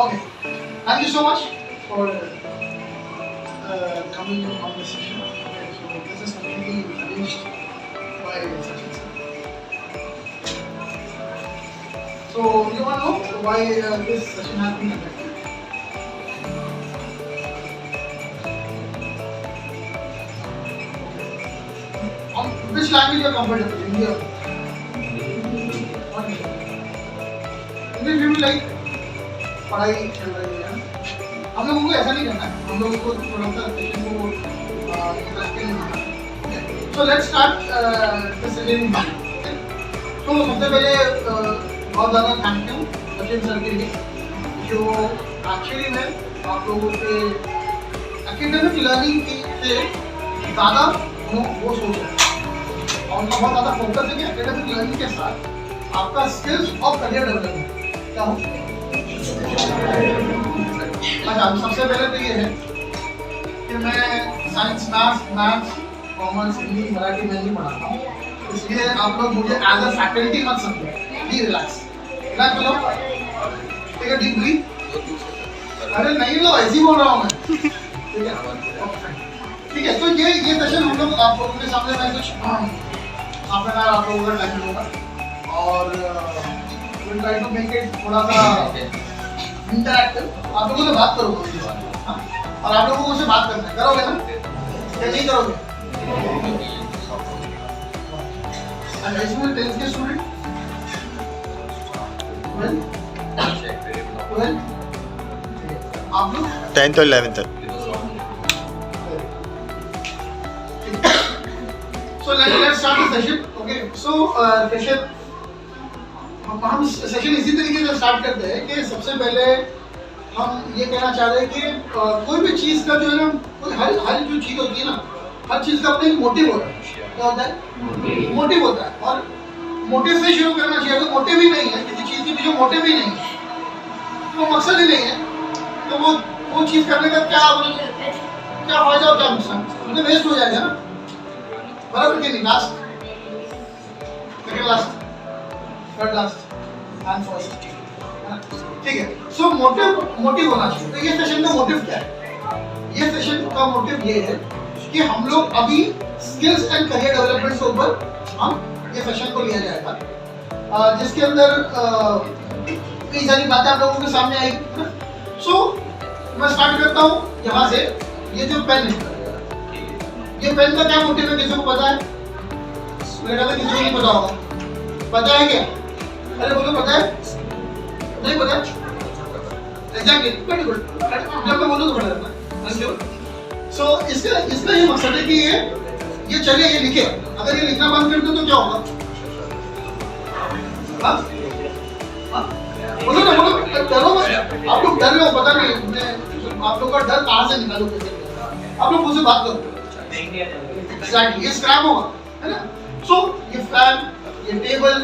Okay. Thank you so much for coming on this session. Okay, so this is completely arranged by Sachin sir. So you want to know why this session has been conducted? On which language you are comfortable? Hindi or what? English you will like पढ़ाई चल रही है। हम लोगों को ऐसा नहीं करना है, हम लोगों को थोड़ा सा सेशन को इंटरेस्टिंग बनाना है। So let's start this session. तो सबसे पहले बहुत ज़्यादा थैंक यू सचिन सर के लिए जो एक्चुअली में आप लोगों से एकेडमिक लर्निंग से ज़्यादा वो सोच रहे हैं और उनका बहुत ज़्यादा फोकस है कि एकेडमिक लर्निंग के साथ आपका स्किल्स और करियर डेवलपमेंट क्या हो। अच्छा, सबसे पहले तो ये है कि मैं science maths commerce Hindi Marathi में नहीं पढ़ाता हूँ, इसलिए आप लोग मुझे एज अ फैकल्टी मत समझो। बी रिलैक्स करो, ठीक है, डीप ब्रीथ। अरे नहीं लो, ऐसे ही बोल रहा हूँ मैं, ठीक है ठीक है। तो ये सेशन हम लोग आप लोगों के सामने मैं कुछ हाफ एन आवर आप लोगों का टाइम होगा और will try to make it थोड़ा सा इंटरैक्टिव। आप लोगों से बात करोगे और आप लोगों को मुझसे बात करना है, करोगे ना या नहीं करोगे? इसमें 10th के स्टूडेंट आप लोग 10th और 11th So let's start the session. Okay. So session हम सेशन इसी तरीके से स्टार्ट करते हैं कि सबसे पहले हम ये कहना चाह रहे हैं कि कोई भी चीज़ का जो है ना, कोई हर जो चीज़ होती है ना, हर चीज़ का अपना एक मोटिव होता है। क्या होता है? मोटिव होता है और मोटिव से शुरू करना चाहिए। अगर मोटिव ही नहीं है, किसी चीज़ के पीछे मोटिव ही नहीं है, तो मकसद ही नहीं है, तो वो चीज़ करने का क्या फायदा और क्या नुकसान, तो वेस्ट हो जाएगा ना। बराबर कि नहीं? Last, second last, third last and first, ठीक है। सो मोटिव होना चाहिए। तो ये सेशन का मोटिव क्या है? ये सेशन का मोटिव ये है कि हम लोग अभी स्किल्स एंड करियर डेवलपमेंट के ऊपर हम ये सेशन को लिया जाएगा, जिसके अंदर कई सारी बातें आप लोगों के सामने आएगी। सो मैं स्टार्ट करता हूँ यहाँ से। ये जो पेन है, ये पेन का क्या मोटिव है किसी को पता है? मेरे ख्याल से किसी को नहीं पता होगा। पता है क्या? अरे बोलो, पता है? नहीं पता? Exactly, very good. जब मैं बोलूँ तो पता है। सो इसका ये मकसद है कि ये चले, ये लिखे। अगर ये लिखना बंद कर दो तो क्या होगा? बोलो ना, बोलो, डरो मत। आप लोग डर रहे हो, पता नहीं आप लोग का डर कहाँ से निकालो। आप लोग मुझसे बात करो। एग्जैक्टली, ये स्क्रैप होगा, है ना। सो ये फैन, ये टेबल,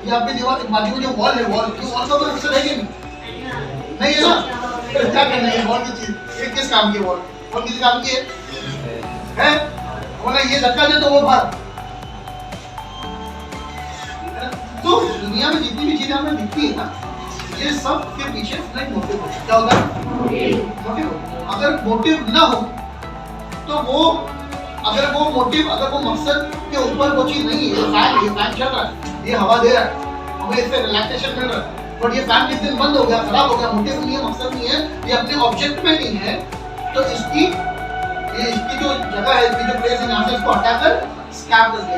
ये आपकी दीवार, बाजू में जो वॉल है, वॉल का कोई मकसद है कि नहीं है ना? क्या करना है वॉल की चीज? ये किस काम की वॉल किस काम की है? बोला ये धक्का दे तो वो बाहर। तो दुनिया में जितनी भी चीजें हमें दिखती है ना, ये सब के पीछे एक मोटिव होता है। क्या होता है? मोटिव। अगर मोटिव ना हो तो अगर वो मकसद के ऊपर वो चीज नहीं है, फैन चल रहा है, ये हवा दे रहा है, हमें इससे रिलैक्सेशन मिल रहा है, बट ये फैन जिस दिन बंद हो गया, खराब हो गया, मोटिव नहीं है, मकसद नहीं है, ये अपने ऑब्जेक्ट में नहीं है, तो इसकी जो जगह है, इसकी जो प्लेस है, यहाँ से इसको हटाकर स्क्रैप कर दिया।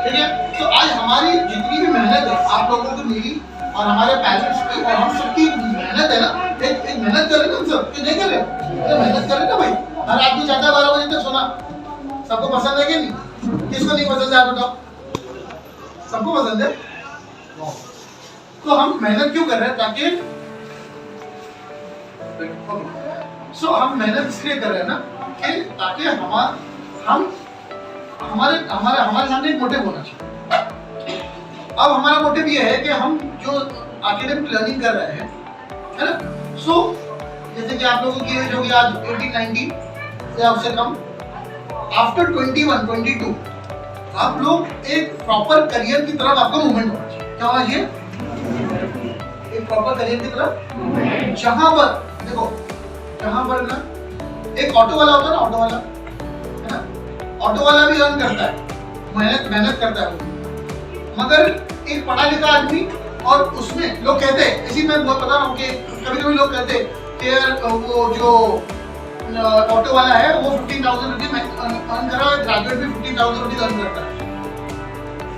ठीक है। तो आज हमारी जितनी भी मेहनत है आप लोगों को मिली और हमारे पेरेंट्स की और हम सबकी मेहनत है ना, एक मेहनत कर रहे हैं हम सब, कि नहीं कर रहे? मेहनत कर रहे हैं ना भाई। हर आदमी चाहता है 12 बजे तक सोना। सबको पसंद है कि नहीं? किसको नहीं पसंद है आप बताओ? सबको पसंद है। तो हम मेहनत क्यों कर रहे हैं? ताकि हम मेहनत इसलिए कर रहे हैं ना कि ताकि हमारे सामने एक मोटिव होना चाहिए। अब हमारा मोटिव ये है कि हम जो एकेडमिक लर्निंग कर रहे हैं, है ना। सो जैसे कि आप लोगों की एज होगी आज 18-19 या उससे कम, आफ्टर 21-22 आप लोग एक प्रॉपर करियर की तरफ आपका मूवमेंट होना चाहिए। क्या होना चाहिए? एक प्रॉपर करियर की तरफ जहां पर देखो, जहां पर ना एक ऑटो वाला होता है ना, ऑटो वाला है ना, ऑटो वाला भी अर्न करता है, मेहनत करता है वो, मगर एक पढ़ा लिखा आदमी, और उसमें लोग कहते हैं, इसी में बहुत बता रहा हूँ कि कभी-कभी लोग कहते हैं कि यार वो जो ऑटो वाला है वो 15,000 रुपीज अर्न कर रहा है, ग्रेजुएट भी 15,000 रुपीज अर्न करता है,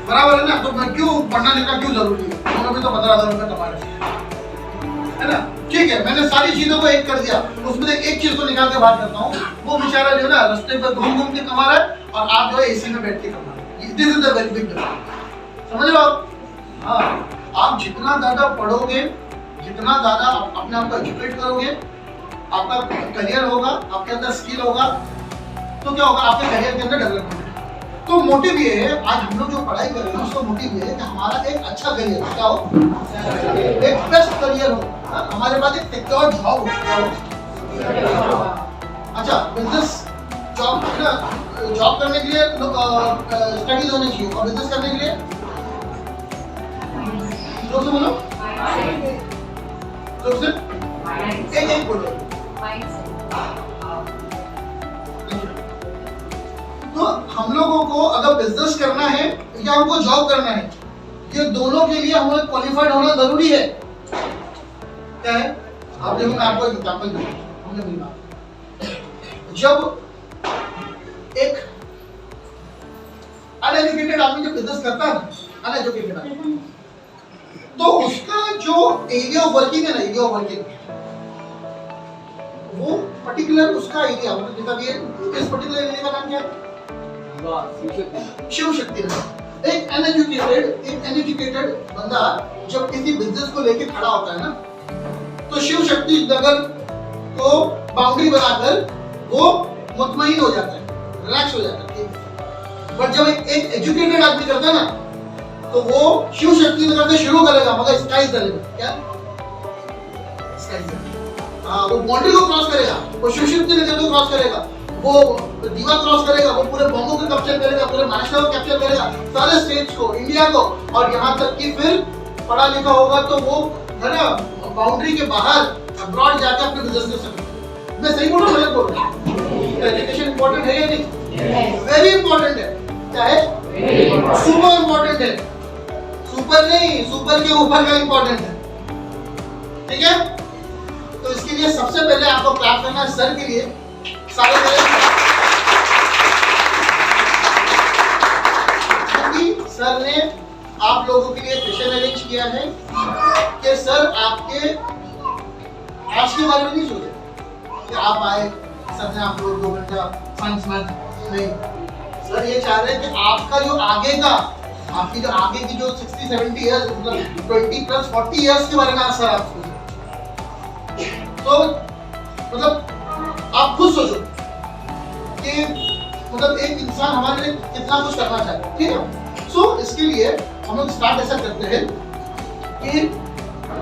बराबर है ना, तो क्यों पढ़ना लिखना क्यों जरूरी है, दोनों भी तो 15,000 रुपये कमा रहे हैं ना, ठीक है। मैंने सारी चीजों को एक कर दिया, उसमें से एक चीज को निकाल के बात करता हूँ, वो बेचारा जो है ना रास्ते पर घूम घूम के कमा रहा है, और आप जो है एसी में बैठ के कमा रहे हैं, this is the very big difference, समझ रहे हो आप? हाँ, आप जितना ज्यादा पढ़ोगे, जितना ज्यादा अपने आप को एजुकेट करोगे, आपका करियर होगा, आपके अंदर स्किल होगा, तो क्या होगा, आपके करियर के अंदर डेवलपमेंट। तो मोटिव ये है, आज हम लोग जो पढ़ाई कर रहे हैं उसका मोटिव ये है कि हमारा एक अच्छा करियर क्या हो, एक बेस्ट करियर हो, हमारे पास एक सिक्योर जॉब हो। अच्छा, बिजनेस जॉब ना, जॉब करने के लिए स्टडीज होनी चाहिए, और बिजनेस करने के लिए जोर से बोलो, जोर से एक बोलो। तो हम लोगों को अगर बिजनेस करना है या हमको जॉब करना है, ये दोनों के लिए हमें क्वालिफाइड होना जरूरी है। क्या है? आप देखो, मैं आपको एक एग्जांपल दूंगा। जब एक अनएजुकेटेड आदमी जब बिजनेस करता है, अनएजुकेटेड आदमी, तो उसका जो एरिया ऑफ वर्किंग है ना, एरिया ऑफ वर्किंग, वो पर्टिकुलर उसका एरिया, मतलब जैसा भी है, इस पर्टिकुलर एरिया का नाम क्या है? शिव शक्ति। एक अनएजुकेटेड बंदा जब किसी बिजनेस को लेके खड़ा होता है ना, तो शिव शक्ति नगर को बाउंड्री बनाकर वो मुतमईन हो जाता है, रिलैक्स हो जाता है। बट जब एक एजुकेटेड आदमी करता है ना, तो वो शिव शक्ति नगर से शुरू करेगा, मगर स्काई द लिमिट। क्या? Sky the limit. हाँ, वो बाउंड्री को क्रॉस करेगा, वो शिव शक्ति नगर को क्रॉस करेगा, वो दीवा क्रॉस करेगा, वो पूरे बॉम्बे को कैप्चर करेगा, पूरे महाराष्ट्र को कैप्चर करेगा, सारे स्टेट्स को, इंडिया को, और यहाँ तक कि फिर पढ़ा लिखा होगा तो वो है ना बाउंड्री के बाहर अब्रॉड जाकर अपने बिजनेस कर सकते। मैं सही बोल रहा हूँ, गलत बोल रहा हूँ? एजुकेशन इंपॉर्टेंट है या नहीं? वेरी इंपॉर्टेंट है। क्या है? सुपर इंपॉर्टेंट है। सुपर नहीं, सुपर के ऊपर का इंपॉर्टेंट है। ठीक है? तो इसके लिए सबसे पहले आपको क्लैप करना है सर के लिए। सारे सर ने आप लोगों के लिए सेशन अरेंज किया है कि सर आपके आज के बारे में नहीं सोचे कि आप आए, सर ने आप लोग 2 घंटा साइंस मैथ नहीं, सर ये चाह रहे हैं कि आपका जो आगे का, आपकी जो आगे की जो 60-70 इयर्स, मतलब 20+40 इयर्स के बारे में सर आप सोचे। तो मतलब आप खुद सोचो कि मतलब एक इंसान हमारे लिए कितना कुछ करना चाहता है। ठीक है? सो इसके लिए हम लोग स्टार्ट ऐसा करते हैं कि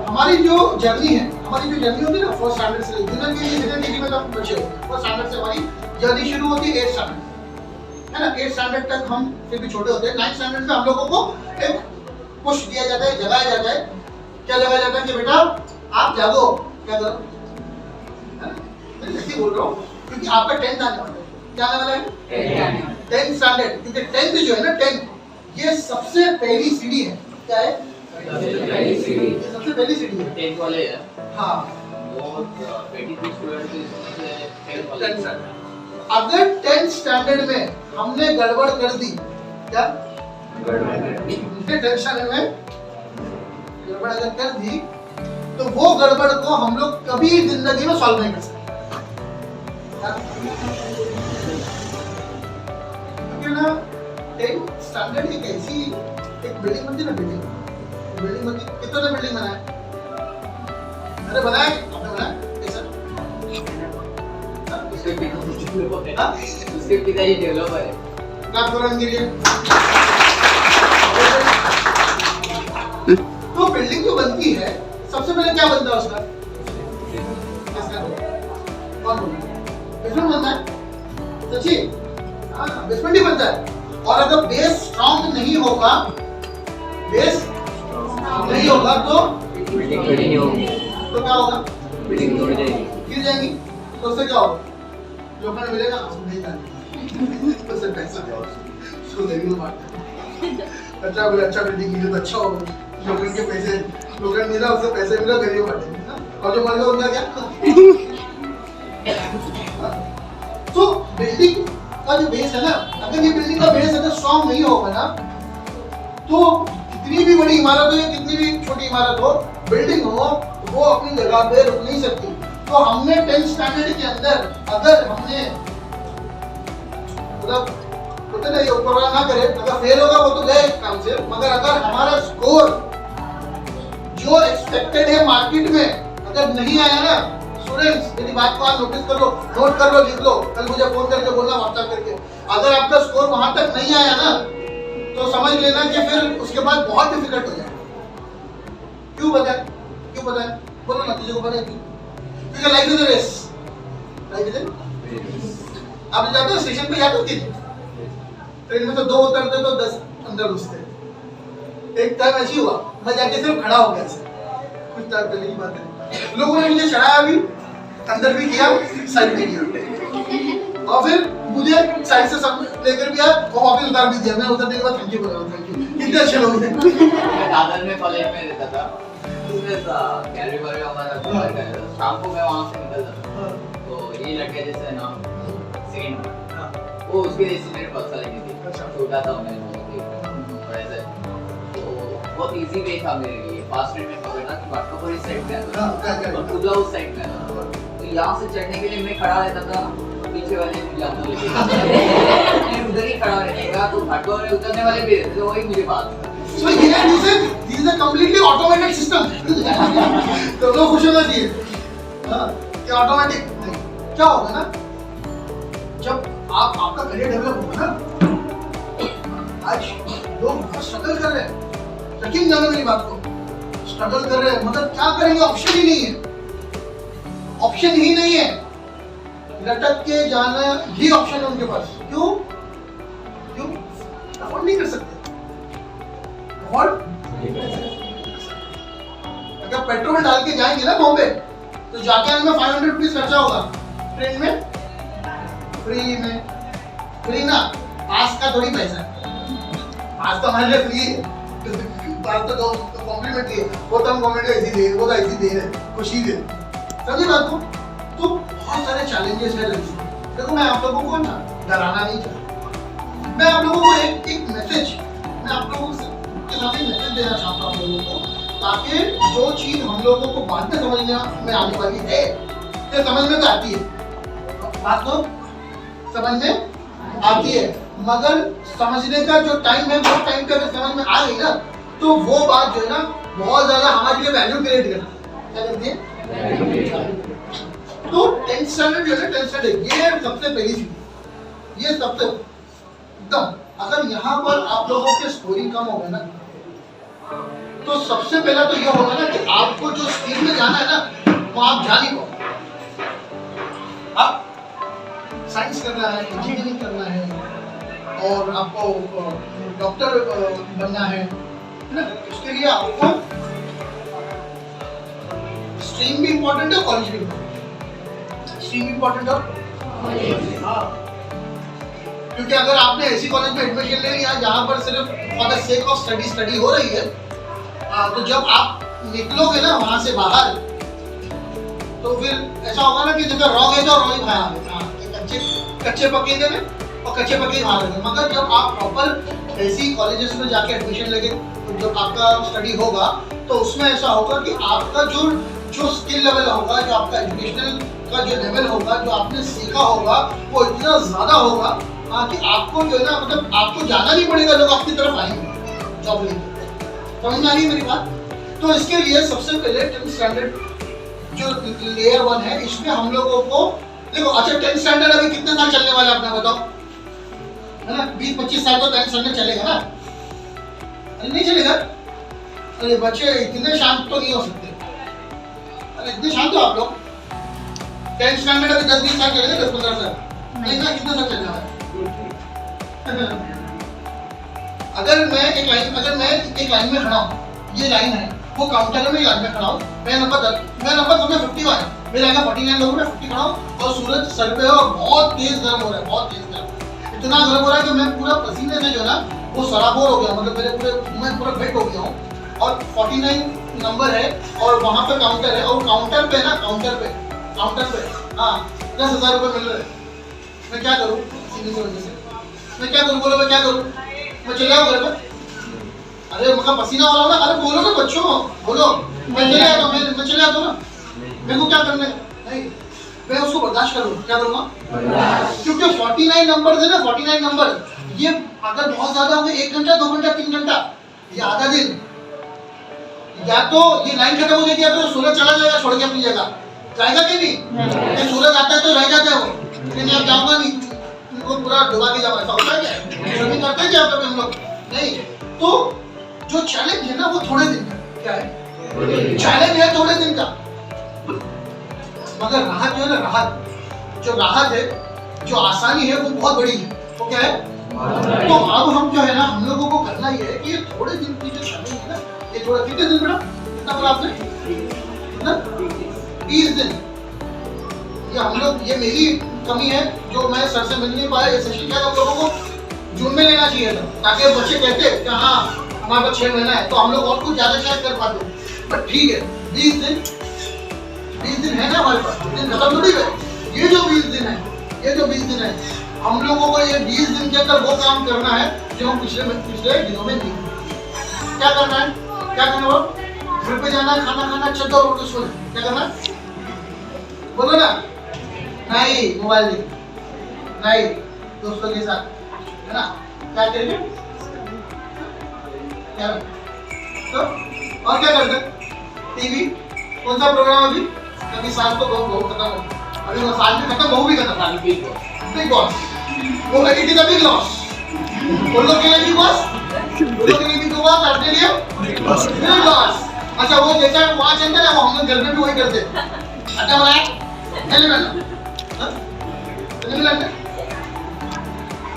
हमारी जो जर्नी है, हमारी जो जर्नी होती है ना, फर्स्ट स्टैंडर्ड से जूनियर केजी में आप बच्चे हो, फर्स्ट स्टैंडर्ड से हमारी जर्नी शुरू होती है 8th स्टैंडर्ड, है ना। 8th स्टैंडर्ड तक हम फिर भी छोटे होते हैं। 9th स्टैंडर्ड में हम लोगों को एक पुश दिया जाता है, जगाया जाता है। क्या जगाया जाता है कि बेटा आप जागो, क्या करो, मैं ऐसे बोल रहा हूँ क्योंकि आपका 10th आने वाला है। क्या आने वाला है? 10th standard. क्योंकि 10th जो है ना, 10th ये सबसे पहली सीढ़ी है। क्या है? सबसे पहली सीढ़ी है। 10th वाले है। हाँ, वो 22 स्टूडेंट्स इसमें 10th स्टैंडर्ड। अगर 10th स्टैंडर्ड में हमने गड़बड़ कर दी, क्या गड़बड़ 10th स्टैंडर्ड में गड़बड़ अगर कर दी, तो वो गड़बड़ को हम लोग कभी जिंदगी में सॉल्व नहीं कर सकते। ना 10th स्टैंडर्ड एक ऐसी एक बिल्डिंग बनती है ना, बिल्डिंग बनती, कितने ने बिल्डिंग बनाया? अरे बनाया, आपने बनाया कैसा? उसके पिताजी डेवलपर है। क्लास करो इनके लिए। तो बिल्डिंग जो बनती है, सबसे पहले क्या बनता है उसका? कौन बनता है? बेसमेंट बनता है। सच्ची? हाँ, बेसमेंट ही बनता है। और अगर बेस स्ट्रॉन्ग नहीं होगा, बेस नहीं होगा तो क्या होगा? बिल्डिंग तोड़ जाएगी, गिर जाएंगी, तो उससे क्या होगा? लोखंड मिलेगा, उसको नहीं जाने उससे पैसा जाओ, उसको देंगे बांट। अच्छा बोले अच्छा बिल्डिंग मिले तो अच्छा होगा, लोखंड के पैसे, लोखंड मिला उससे पैसे मिला, गरीब बांटेंगे ना, और जो मर गया उनका क्या? तो बिल्डिंग का जो बेस है ना, अगर ये बिल्डिंग का बेस अगर स्ट्रॉन्ग नहीं होगा ना, तो कितनी भी बड़ी इमारत हो या कितनी भी छोटी इमारत हो, बिल्डिंग हो, वो अपनी जगह पे रुक नहीं सकती। तो हमने 10th स्टैंडर्ड के अंदर अगर हमने मतलब बोलते ना ये ऊपर वाला ना करे, अगर फेल होगा वो तो गए काम से, मगर अगर हमारा स्कोर जो एक्सपेक्टेड है मार्केट में अगर नहीं आया ना, स्टूडेंट्स मेरी बात को आप नोटिस कर लो, नोट कर लो, लिख लो, कल मुझे फोन करके बोलना व्हाट्सएप करके, अगर आपका स्कोर वहां तक नहीं आया ना, तो समझ लेना कि फिर उसके बाद बहुत डिफिकल्ट हो जाएगा। क्यों बताए? क्यों बताए? बोलो ना, तुझे को पता है क्यों? क्योंकि life is a race. Life is a, आप जाते हो स्टेशन पे, जाते हो कि ट्रेन में तो 2 उतरते तो 10 अंदर घुसते। एक टाइम ऐसी हुआ, मैं जाके सिर्फ खड़ा हो गया ऐसे, कुछ टाइम पहले की बात है, लोगों ने मुझे चढ़ाया भी, अंदर भी किया, साइड में किया, और फिर मुझे साइड से सब लेकर भी आया और वापस उतार भी दिया। मैं उतरने के बाद थैंक यू बोला, थैंक यू, कितने अच्छे लोग हैं। मैं दादर में कॉलेज में रहता था, उसमें कैलरी वाले हमारा शाम को मैं वहाँ से निकलता था, तो ये लड़का जैसे ना सेकंड, वो उसके जैसे मेरे बहुत सारी थी, छोटा था मैं वैसे, तो बहुत इजी वे था मेरे लिए, फास्ट ट्रेन में पकड़ना कि बाटकोपुर इस साइड में और खुला उस साइड में, तो यहाँ से चढ़ने के लिए मैं खड़ा रहता था, पीछे वाले उधर ही खड़ा रहेगा, तो बाटकोपुर में उतरने वाले भी रहते, तो वही मुझे बात। So here this is a completely automated system. तो लोग खुश होना चाहिए, कि ऑटोमेटिक नहीं, क्या होगा ना, जब आपका करियर डेवलप होगा ना, आज लोग बहुत स्ट्रगल कर रहे हैं, यकीन जानो मेरी बात को, स्ट्रगल कर रहे हैं, मगर क्या करेंगे, ऑप्शन ही नहीं है, ऑप्शन ही नहीं है, लटक के जाना ही ऑप्शन है उनके पास। क्यों? क्यों? अफोर्ड नहीं कर सकते, अफोर्ड अगर पेट्रोल डाल के जाएंगे ना बॉम्बे, तो जाके आने में 500 रुपीज खर्चा होगा, ट्रेन में फ्री ना, पास का थोड़ी पैसा है, पास तो हमारे लिए फ्री है, पास तो कॉम्प्लीमेंट्री है, वो तो हम गवर्नमेंट ऐसी दे, वो तो ऐसी दे रहे, खुशी दे, समझे बात को? तो बहुत सारे चैलेंजेस है लाइफ में। देखो मैं आप लोगों को ना डराना नहीं चाहता, मैं आप लोगों को एक मैसेज, मैं आप लोगों से के सामने मैसेज देना चाहता हूँ आप लोगों को, ताकि जो चीज हम लोगों को बाद में समझने में आने वाली है, ये समझ में तो आती है, बात तो समझ में आती है, मगर समझने का जो टाइम है, वो टाइम पे अगर समझ में आ गई ना, तो वो बात जो है ना बहुत ज्यादा हमारे लिए वैल्यू क्रिएट करती है। क्या करती है? तो 10th स्टैंडर्ड जो है, 10th स्टैंडर्ड ये सबसे पहली चीज, ये सबसे एकदम, अगर यहाँ पर आप लोगों के स्कोरिंग कम होगा ना, तो सबसे पहला तो ये होगा ना कि आपको जो स्ट्रीम में जाना है ना, वो आप जा नहीं पाओगे। आप साइंस करना है, इंजीनियरिंग करना है, और आपको डॉक्टर बनना है ना, उसके लिए आपको स्ट्रीम भी इम्पोर्टेंट है, कॉलेज भी इम्पोर्टेंट, स्ट्रीम भी इम्पोर्टेंट है, हाँ, क्योंकि अगर आपने ऐसी कॉलेज में एडमिशन ले लिया जहाँ पर सिर्फ for the sake of study हो रही है, तो जब आप निकलोगे ना वहाँ से बाहर, तो फिर ऐसा होगा ना कि जैसे रॉन्ग है तो रॉन्ग भाई कच्चे पके में और कच्चे पके भाग गए। मगर जब आप प्रॉपर ऐसी कॉलेजेस में जाके एडमिशन लेके जब आपका स्टडी होगा, तो उसमें ऐसा होगा कि आपका जो स्किल लेवल होगा, जो आपका एजुकेशनल का जो लेवल होगा, जो आपने सीखा होगा, वो इतना ज्यादा होगा कि आपको जो है ना, मतलब आपको जाना नहीं पड़ेगा, लोग आपकी तरफ आएंगे जॉब लेके। समझ में आ रही है मेरी बात? तो इसके लिए सबसे पहले 10th स्टैंडर्ड जो लेयर 1 है, इसमें हम लोगों को देखो, अच्छा 10th स्टैंडर्ड अभी कितने साल चलने वाला है आपने बताओ, है ना? 20-25 साल तो 10th स्टैंडर्ड चलेगा ना? अरे नहीं चलेगा? अरे बच्चे इतने शांत तो नहीं हो सकते, अरे इतने शांत हो आप लोग। 10th स्टैंडर्ड अभी 10-20 साल चलेगा, 10-15 साल नहीं ना, कितने साल चलने वाला है? अगर मैं एक लाइन में खड़ा हूँ, ये लाइन है, वो काउंटर में लाइन में खड़ा हूँ, मैं नंबर 10, मैं नंबर 51 है, मेरे आगे 49 लोग हैं, 50 खड़ा हूँ और सूरज सर पे है और बहुत तेज गर्म हो रहा है, बहुत तेज गर्म, इतना गर्म हो रहा है कि मैं पूरा पसीने से जो ना वो सराबोर हो गया, मतलब मेरे पूरे मैं पूरा वेट हो गया हूँ। और 49 नंबर है और वहाँ पे काउंटर है और काउंटर पे ना काउंटर पे हाँ 10,000 रुपये मिल रहे हैं। मैं क्या करूँ सीधी सी वजह से, मैं क्या करूँ, बोलो मैं क्या करूँ, मैं चले आऊँ घर पे? अरे मतलब पसीना हो रहा है ना, अरे बोलो ना बच्चों, बोलो मैं चले आता हूँ, मैं चले आता हूँ ना, मेरे को क्या करना है? नहीं, मैं उसको बर्दाश्त करूँगा, क्या करूँगा? क्योंकि 49 नंबर है ना, 49 नंबर, ये अगर बहुत ज्यादा हो गए 1 घंटा 2 घंटा 3 घंटा या आधा दिन, या तो ये लाइन खत्म हो जाएगी या तो सूरज चला जाएगा छोड़ के अपनी जगह, जाएगा कि नहीं? ये सूरज आता है तो रह जाता है वो, लेकिन आप जाऊंगा नहीं, तुमको पूरा डुबा के जाऊंगा, ऐसा होता है क्या? स्विमिंग करते हैं क्या कभी हम लोग? नहीं। तो जो चैलेंज है ना वो थोड़े दिन का, क्या है? चैलेंज है थोड़े दिन का, मगर राहत जो है ना, राहत है, जो आसानी है वो बहुत बड़ी है। वो क्या है? तो अब हम जो है ना, हम लोगों को करना ही है कि ये थोड़े दिन की जो चैलेंज है ना, ये थोड़ा कितने दिन बेटा, कितना बोला आपने? कितना? 20 दिन। ये हम लोग, ये मेरी कमी है जो मैं सर से मिल नहीं पाया। ये सेशन क्या हम लोगों को जून में लेना चाहिए था, ताकि बच्चे कहते कि हाँ हमारे पास 6 महीना है, तो हम लोग और कुछ ज्यादा शायद कर पाते। बट ठीक है, 20 दिन है ना हमारे पास, दिन खत्म थोड़ी है। ये जो 20 दिन है, हम लोगों को ये 20 दिन के अंदर वो काम करना है जो हम पिछले दिनों में नहीं किए। क्या करना है? घर पे जाना, खाना खाना, चद्दर ओढ़ के सोना। क्या करना है? बोलो ना। नहीं, मोबाइल नहीं, दोस्तों के साथ, है ना? क्या करेंगे? क्या तो और क्या करते? टीवी। कौन सा प्रोग्राम अभी? अभी साल तो बहुत खत्म हो, अभी वो साल भी खत्म, बहु भी खत्म। बिग बॉस, वो लगी थी बिग लॉस, उन लोग के लिए बिग बॉस, अपने लिए बिग बॉस। अच्छा, वो जैसा वहाँ चलता है वो हम लोग घर में भी वही करते। अच्छा बनाया नहीं लगता।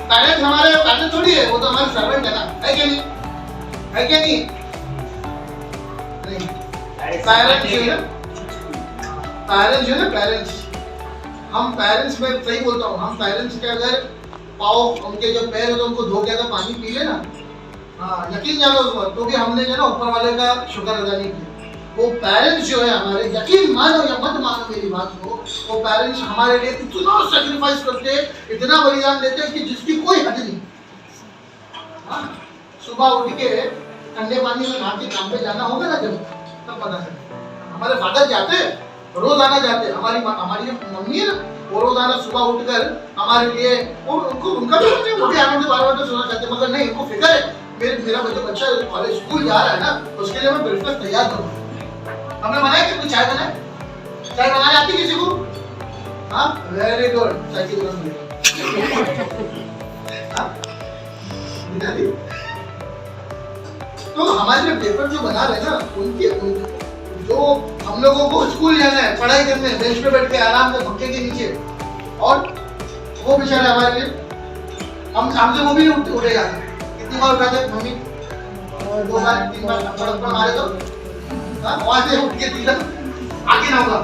पेरेंट्स हमारे पेरेंट्स थोड़ी है, वो तो हमारे सर्वेंट है ना, है क्या नहीं? है क्या नहीं? पेरेंट्स हम पेरेंट्स में सही बोलता हूँ, हम पेरेंट्स के अगर पाँव, उनके जो पैर है तो उनको धो के अगर पानी पी ले ना, हाँ यकीन जानो उस वक्त, तो भी हमने जो ना ऊपर वाले का शुक्र अदा नहीं किया। वो पेरेंट्स जो है हमारे, यकीन मानो या मत मानो मेरी बात को, वो पेरेंट्स हमारे लिए इतना सैक्रिफाइस करते, इतना बलिदान देते कि जिसकी कोई हद नहीं। हाँ, सुबह उठ के ठंडे पानी में नहा के काम पे जाना होगा ना, जब तब पता चले। हमारे फादर जाते, रोजाना जाते, हमारी मम्मी है ना, वो रोजाना सुबह उठकर हमारे लिए, उनको उनका भी नहीं, वो भी आराम से 12 बजे सोना चाहते, मगर नहीं, उनको फिक्र है मेरा बच्चा कॉलेज स्कूल जा रहा है ना, उसके लिए मैं ब्रेकफास्ट तैयार करूँ। हमने बनाया कि कुछ चाय बनाने आती किसी को? हाँ, वेरी गुड, चाय की दुकान मिलेगी। तो हमारे लिए पेपर जो बना रहे हैं ना, उनके जो हम लोगों को स्कूल जाना है, पढ़ाई करने, बेंच पे बैठ के आराम से पंखे के नीचे, और वो बेचारे हमारे लिए, हमसे वो भी नहीं उठेगा। कितनी बार उठाते मम्मी? 2 बार 3 बार सड़क पर मारे तो वहां से उठ के तीन आगे ना होगा,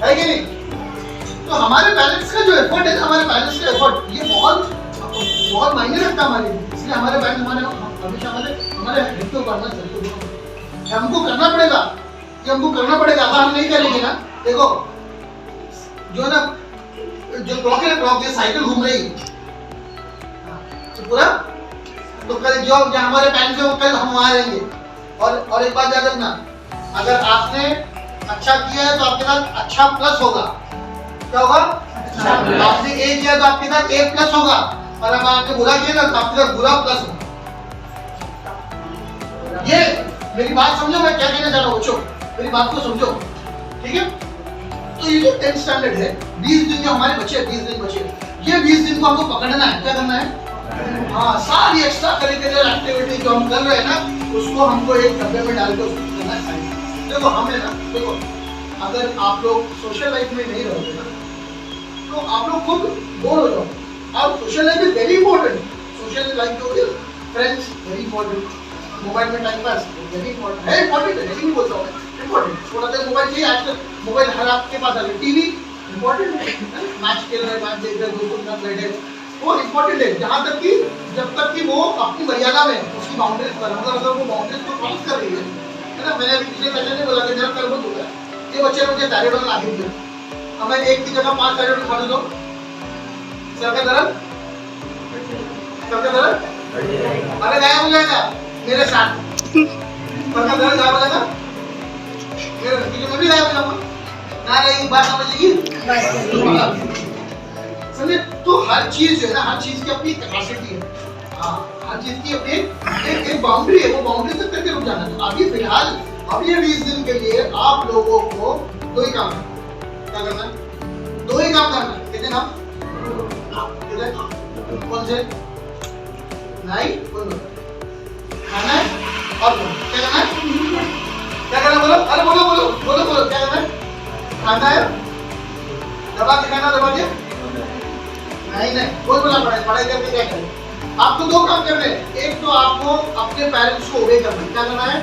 है कि नहीं? तो हमारे पेरेंट्स का जो एफर्ट है, हमारे पेरेंट्स का एफर्ट, ये बहुत मायने रखता है हमारे लिए। इसलिए हमारे पेरेंट्स हमेशा हमारे हेड पे पढ़ना चाहिए। हमको करना पड़ेगा, अगर हम नहीं करेंगे ना, देखो जो ना, जो क्लॉक ये साइकिल घूम रही है तो पूरा, तो कल जो हमारे पेरेंट्स है वो कल हम वहां रहेंगे। और एक बात याद रखना, अगर आपने अच्छा किया है तो आपके साथ अच्छा प्लस होगा। क्या होगा? आपने ए किया तो आपके साथ ए प्लस होगा, और अगर आपने बुरा किया तो आपके साथ बुरा प्लस होगा। ये मेरी बात समझो, मैं क्या कहना चाह रहा हूँ बच्चों, मेरी बात को समझो, ठीक है? तो ये जो 10th स्टैंडर्ड है, 20 दिन जो हमारे बच्चे 20 दिन बचे, ये 20 दिन को हमको पकड़ना है। क्या करना है? हाँ, सारी एक्स्ट्रा करिकुलर एक्टिविटी जो हम कर रहे हैं ना, उसको हमको एक डब्बे में डाल के उसको करना है। देखो हमें ना, देखो अगर आप लोग सोशल लाइफ में नहीं रहोगे ना, तो आप लोग खुद बोर हो जाओ। अब social life is very important, social life जो है, फ्रेंड्स वेरी इंपॉर्टेंट, मोबाइल में टाइम पास वेरी इंपॉर्टेंट है, लेकिन नहीं बोलता हूँ, इम्पोर्टेंट। थोड़ा देर मोबाइल चाहिए, आजकल मोबाइल हर आपके पास है। टीवी इम्पोर्टेंट है, मैच खेल रहे, मैच देख रहे, दोस्तों के साथ बैठे, वो इम्पोर्टेंट है। जहाँ तक कि जब तक कि वो अपनी मर्यादा में, उसकी बाउंड्रीज पर, मतलब अगर वो बाउंड्रीज को क्रॉस कर रही है ना। मैंने अभी पिछले सेशन में बोला कि मेरा कर्म होता है, ये बच्चे मुझे सैलेड ला के दिए, अब मैं एक की जगह 5 सैलेड खा दूँ, सर का दर्द, सर का दर्द अरे गायब हो जाएगा मेरे साथ, सर का दर्द गायब हो जाएगा मेरे नतीजे में भी गायब हो जाऊंगा ना, नहीं बात समझिए। समझे? तो हर चीज जो है ना, हर चीज की अपनी कैपेसिटी है। हाँ, हर चीज की अपनी एक बाउंड्री है, वो बाउंड्री तक करके रुक जाना। तो अभी फिलहाल अब ये 20 दिन के लिए आप लोगों को 2 ही काम है। क्या करना है? 2 ही काम करना है। कितने काम? कितने? कौन से? नहीं, खाना है और क्या करना है? क्या करना? बोलो, अरे बोलो बोलो बोलो बोलो, क्या करना है? खाना है, दबा के खाना, दबा के नहीं, कोई बोला पढ़ाई करके क्या करें? आपको 2 काम करने हैं। एक तो आपको अपने पेरेंट्स को ओबे करना है। क्या करना है?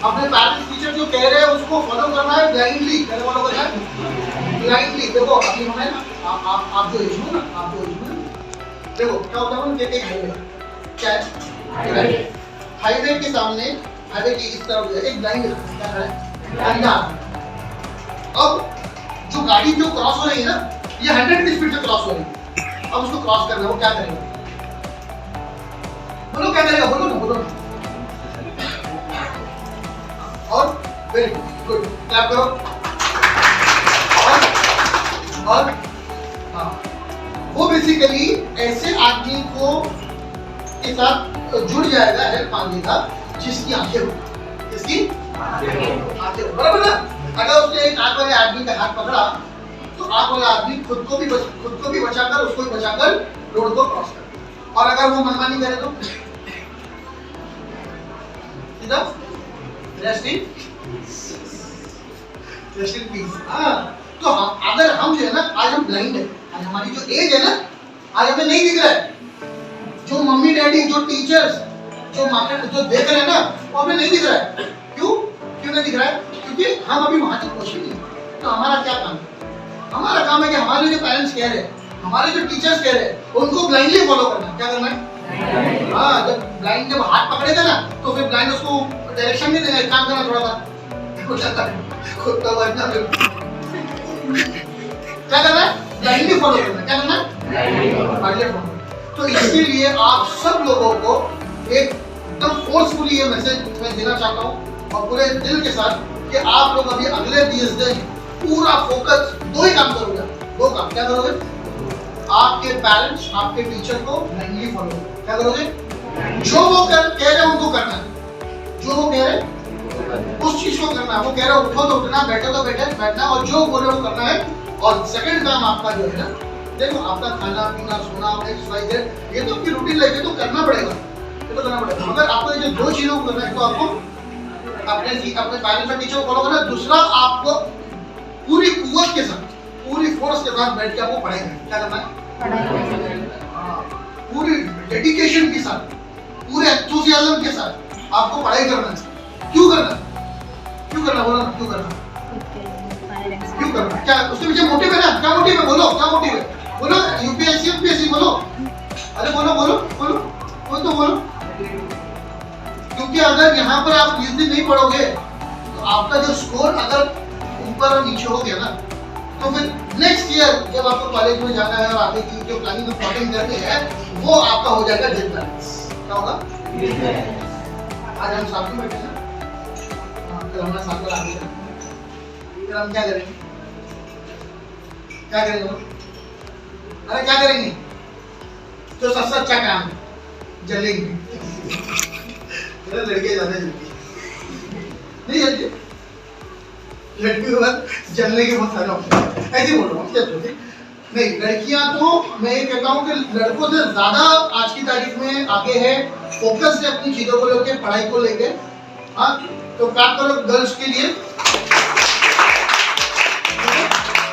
अपने पेरेंट्स टीचर जो कह रहे हैं उसको फॉलो करना है ब्लाइंडली। क्या फॉलो करना है? ब्लाइंडली। देखो अभी हमें आप जो एज में ना, आप जो एज में देखो क्या होता है ना, एक हाईवे, क्या है? हाईवे के सामने, हाईवे की इस तरफ एक ब्लाइंड है, क्या है? अंधा। अब जो गाड़ी जो क्रॉस हो रही है ना, ये 100 की स्पीड से क्रॉस हो रही है, अब उसको क्रॉस करना है, वो क्या करेगा? बोलो क्या करेगा? बोलो ना, बोलो ना। और वेरी गुड, क्लैप करो। और हाँ, वो बेसिकली ऐसे आदमी को के साथ जुड़ जाएगा, हेल्प मांगेगा, जिसकी आंखें हो, जिसकी आंखें हो, बराबर ना? अगर उसने एक आंख वाले आदमी का हाथ पकड़ा तो आंख वाला आदमी खुद को भी बचाकर, उसको भी बचाकर रोड को क्रॉस कर। और अगर वो मनमानी करे तो सीधा रेस्ट इन पीस। हाँ, तो अगर हम जो है ना, आज हम ब्लाइंड है, आज हमारी जो एज है ना, आज हमें नहीं दिख रहा है। जो मम्मी डैडी, जो टीचर्स, जो मार्केट जो देख रहे हैं ना, वो हमें नहीं दिख रहा है। क्यों नहीं दिख रहा है? क्योंकि हम अभी वहां तक पहुंचे नहीं। तो हमारा क्या काम है? हमारा काम है कि हमारे जो पेरेंट्स कह रहे हैं, हमारे जो टीचर्स कह रहे हैं, उनको ब्लाइंडली फॉलो करना है। क्या करना है? हाँ, जब ब्लाइंड जब हाथ पकड़ेगा ना, तो फिर ब्लाइंड उसको डायरेक्शन नहीं देगा, काम करना थोड़ा सा हो जाता है, खुद का वर्ना फिर क्या करना है? ब्लाइंडली फॉलो करना है। क्या करना है? तो इसके लिए आप सब लोगों को एकदम फोर्सफुली ये मैसेज मैं देना चाहता हूँ, और पूरे दिल के साथ, कि आप लोग अभी अगले 20 दिन पूरा फोकस 2 ही काम करोगे। 2 काम क्या करोगे? आपके पेरेंट्स, आपके टीचर को ब्लाइंडली फॉलो करोगे। क्या करोगे? जो वो कह रहे हैं उनको करना है, जो वो कह रहे हैं उस चीज को करना है। वो कह रहे हैं उठो तो उठना, बैठो तो बैठना, और जो बोल रहे हो करना है। और सेकंड काम आपका जो है ना, देखो आपका खाना पीना, सोना, एक्सरसाइज, ये तो आपकी रूटीन लाइफ है, तो करना पड़ेगा, ये तो करना पड़ेगा। मगर आपको ये जो 2 चीजों को करना है, तो आपको अपने पेरेंट्स और टीचर को फॉलो करना है। दूसरा, आपको पूरी कुव्वत के साथ, पूरी फोर्स के साथ बैठ के आपको पढ़ाई करना है। क्या करना है? पूरी डेडिकेशन के साथ, पूरे एंथुसियाज्म के साथ आपको पढ़ाई करना है। क्यों करना? बोलो ना, क्यों करना? क्या उसके पीछे मोटिव है ना? क्या मोटिव है? बोलो क्या मोटिव है? बोलो यूपीएससी, एमपीएससी, बोलो, अरे बोलो कोई तो बोलो। क्योंकि अगर यहाँ पर आप 20 दिन नहीं पढ़ोगे, तो आपका जो स्कोर अगर ऊपर और नीचे हो गया ना, तो फिर नेक्स्ट ईयर जब आपको कॉलेज में जाना है और आगे की जो प्लानिंग और प्लॉटिंग करनी है, वो आपका हो जाएगा डिस बैलेंस। क्या होगा? आज हम साथ में बैठे हैं, कल हमारा साथ में आगे है, फिर हम क्या करेंगे? अरे क्या करेंगे? जो सबसे अच्छा काम है, जलेंगे। लड़के ज्यादा जल्दी नहीं जल्दी, लड़कियों के बाद जलने के बहुत सारे ऑप्शन, ऐसे बोल रहा हूँ, क्या सोचे? नहीं, लड़कियां तो मैं ये कहता हूँ कि लड़कों से ज्यादा आज की तारीख में आगे है, फोकस है अपनी चीजों को लेके, पढ़ाई को लेके। हाँ, तो क्लैप करो गर्ल्स के लिए।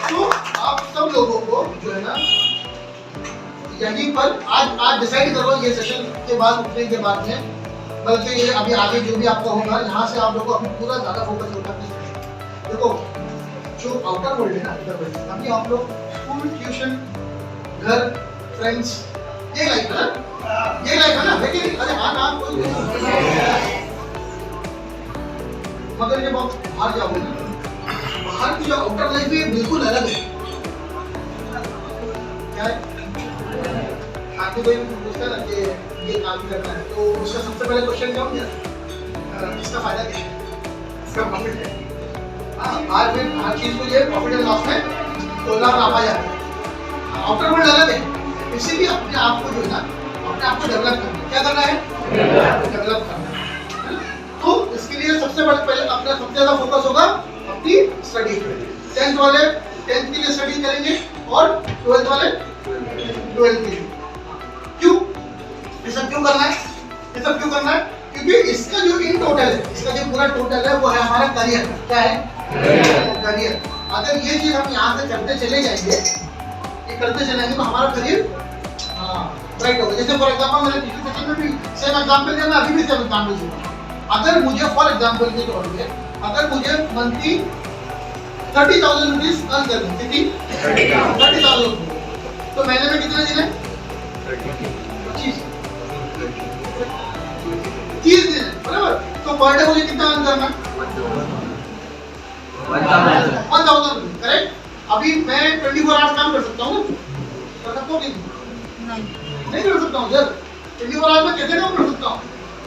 तो आप सब लोगों को जो है ना, यहीं पर आज डिसाइड करो, ये सेशन के बाद, उठने के बाद में, बल्कि ये अभी आगे जो भी आपका होगा, यहाँ से आप लोगों को अपनी पूरा ज्यादा फोकस होगा। देखो जो आउटर वर्ल्ड है ना, अभी हम लोग स्कूल, ट्यूशन, घर, फ्रेंड्स, ये लाइफ है ना, लेकिन अरे हाँ ना कोई मगर जब आप बाहर जाओगे, बाहर की जो आउटर लाइफ है बिल्कुल अलग है। क्या है? आगे कोई पूछता है ना कि ये काम करना है, तो उसका सबसे पहले क्वेश्चन क्या होगा? इसका फायदा क्या है? इसका प्रॉफिट है। आज में हर चीज को ये प्रॉफिट एंड लॉस में तोलना नापा जाता है। आउटर वर्ल्ड अलग है, इसीलिए अपने आप को जो है ना, अपने आप को डेवलप करना है। क्या करना है? डेवलप करना है। तो इसके लिए सबसे पहले अपना सबसे ज्यादा फोकस होगा अपनी स्टडी पे। 10th वाले 10th के लिए स्टडी करेंगे और 12th वाले 12th के लिए। क्यों? ये सब क्यों करना है? ये सब क्यों करना है? क्योंकि इसका जो इन टोटल है, इसका जो पूरा टोटल है वो है हमारा करियर। क्या है? करियर। अगर ये चीज हम यहाँ से करते चले जाएंगे, ये करते चलेंगे, तो हमारा करियर ब्राइट होगा। जैसे फॉर एग्जांपल मैंने पिछले सेशन में भी सेम एग्जांपल दिया, मैं अभी भी सेम एग्जांपल दूंगा। अगर मुझे फॉर एग्जांपल के तौर पे अगर मुझे मंथली 30,000 रुपीज अर्न करने, कितनी? 30,000 रुपीज, तो महीने में कितने दिन है? 30 दिन, बराबर। तो पर डे मुझे कितना अर्न करना? 1,000 रुपीज, करेक्ट। अभी मैं 24 आवर्स काम कर सकता हूँ, कर सकता हूँ कि नहीं कर सकता हूँ सर? 24 आवर्स में कैसे काम कर सकता हूँ?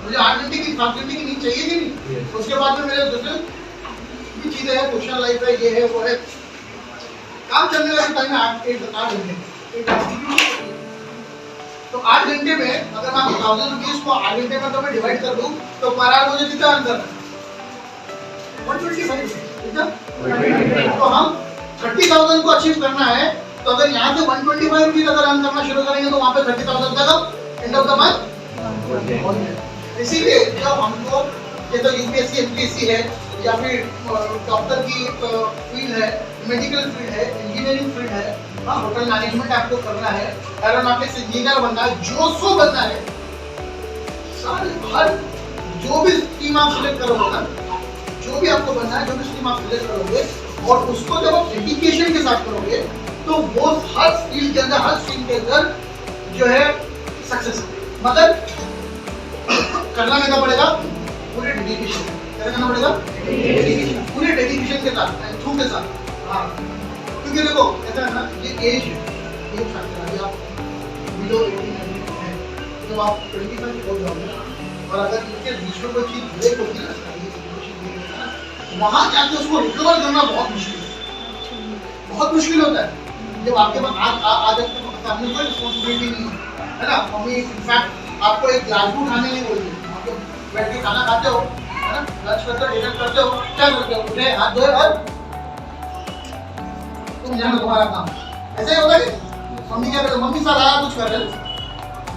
मुझे 8 घंटे की 7 घंटे की नींद चाहिए कि नहीं? उसके बाद में मेरे दूसरे भी चीजें हैं, सोशल लाइफ है, ये है वो है। काम करने का टाइम है 8 घंटे। तो 8 घंटे में अगर मैं 1,000 रुपीज को 8 घंटे में अगर मैं डिवाइड कर दूं, तो पर आवर मुझे कितना अर्न करना है? 125, कितना? तो हम 30,000 को अचीव करना है, तो अगर यहाँ से 125 रुपीज अगर अर्न करना शुरू करेंगे, तो वहाँ पे 30,000 तक एंड ऑफ द मंथ। इसीलिए जब हमको ये तो यूपीएससी, एमपीएससी है, या फिर डॉक्टर की फील्ड है, मेडिकल फील्ड है, इंजीनियरिंग फील्ड है, होटल मैनेजमेंट आपको करना है, एरोनॉटिक्स इंजीनियर बनना है, जो सो बनना है, सारे हर जो भी स्ट्रीम आप सिलेक्ट करोगे ना, जो भी आपको बनना है, जो भी स्ट्रीम आप सिलेक्ट करोगे, और उसको जब आप डेडिकेशन के साथ करोगे, तो वो हर फील्ड के अंदर, हर स्ट्रीम के अंदर जो है सक्सेस। मतलब करना क्या पड़ेगा? पूरे डेडिकेशन। क्या करना पड़ेगा? पूरे डेडिकेशन के साथ, थ्रू के साथ। हाँ, क्योंकि देखो ऐसा है ना, ये एज फैक्टर है। आप बिलो 18 है, तो आप 25 हो जाओगे, और अगर इसके बीच में कोई चीज ब्रेक होती है ना, वहां जाके उसको रिकवर करना बहुत मुश्किल होता है। जब आपके पास आज आपके सामने कोई रिस्पॉन्सिबिलिटी नहीं है ना, मम्मी इनफैक्ट आपको एक ग्लास भी उठाने नहीं बोलती, आप बैठ के खाना खाते हो, है ना, लंच करते हो, डिनर करते हो, क्या करते हो? उठे, हाथ धोए और तुम जानो तुम्हारा काम। ऐसे ही होता है कि मम्मी क्या करते? मम्मी साथ आया कुछ कर रहे,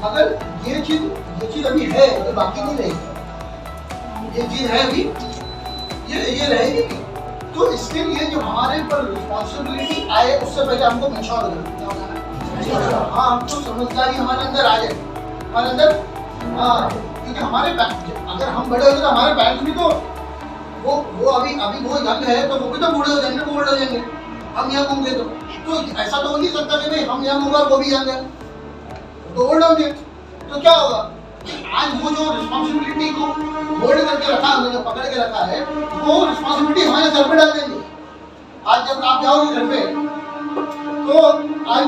मगर ये चीज अभी है, ये बाकी नहीं रहेगी। ये चीज है अभी, ये रहेगी नहीं। तो इसके लिए जो हमारे पर रिस्पॉन्सिबिलिटी आए, उससे पहले हमको मैच्योर हो जाए। हाँ, हमको समझदारी हमारे अंदर आ जाए, हमारे अंदर। हाँ, क्योंकि हमारे अगर हम बड़े हो गए तो हमारे पेरेंट्स भी तो वो अभी वो यंग है, तो वो भी तो बूढ़े हो जाएंगे, वो बूढ़े हो जाएंगे, हम यंग होंगे। तो ऐसा तो हो नहीं सकता कि भाई हम यंग होगा वो भी यंग है, तो ओल्ड होंगे। तो क्या होगा? आज वो जो रिस्पॉन्सिबिलिटी को होल्ड करके रखा है, जो पकड़ के रखा है, वो रिस्पॉन्सिबिलिटी हमारे सर पे डाल देंगे। आज जब आप जाओगे घर पे, तो आज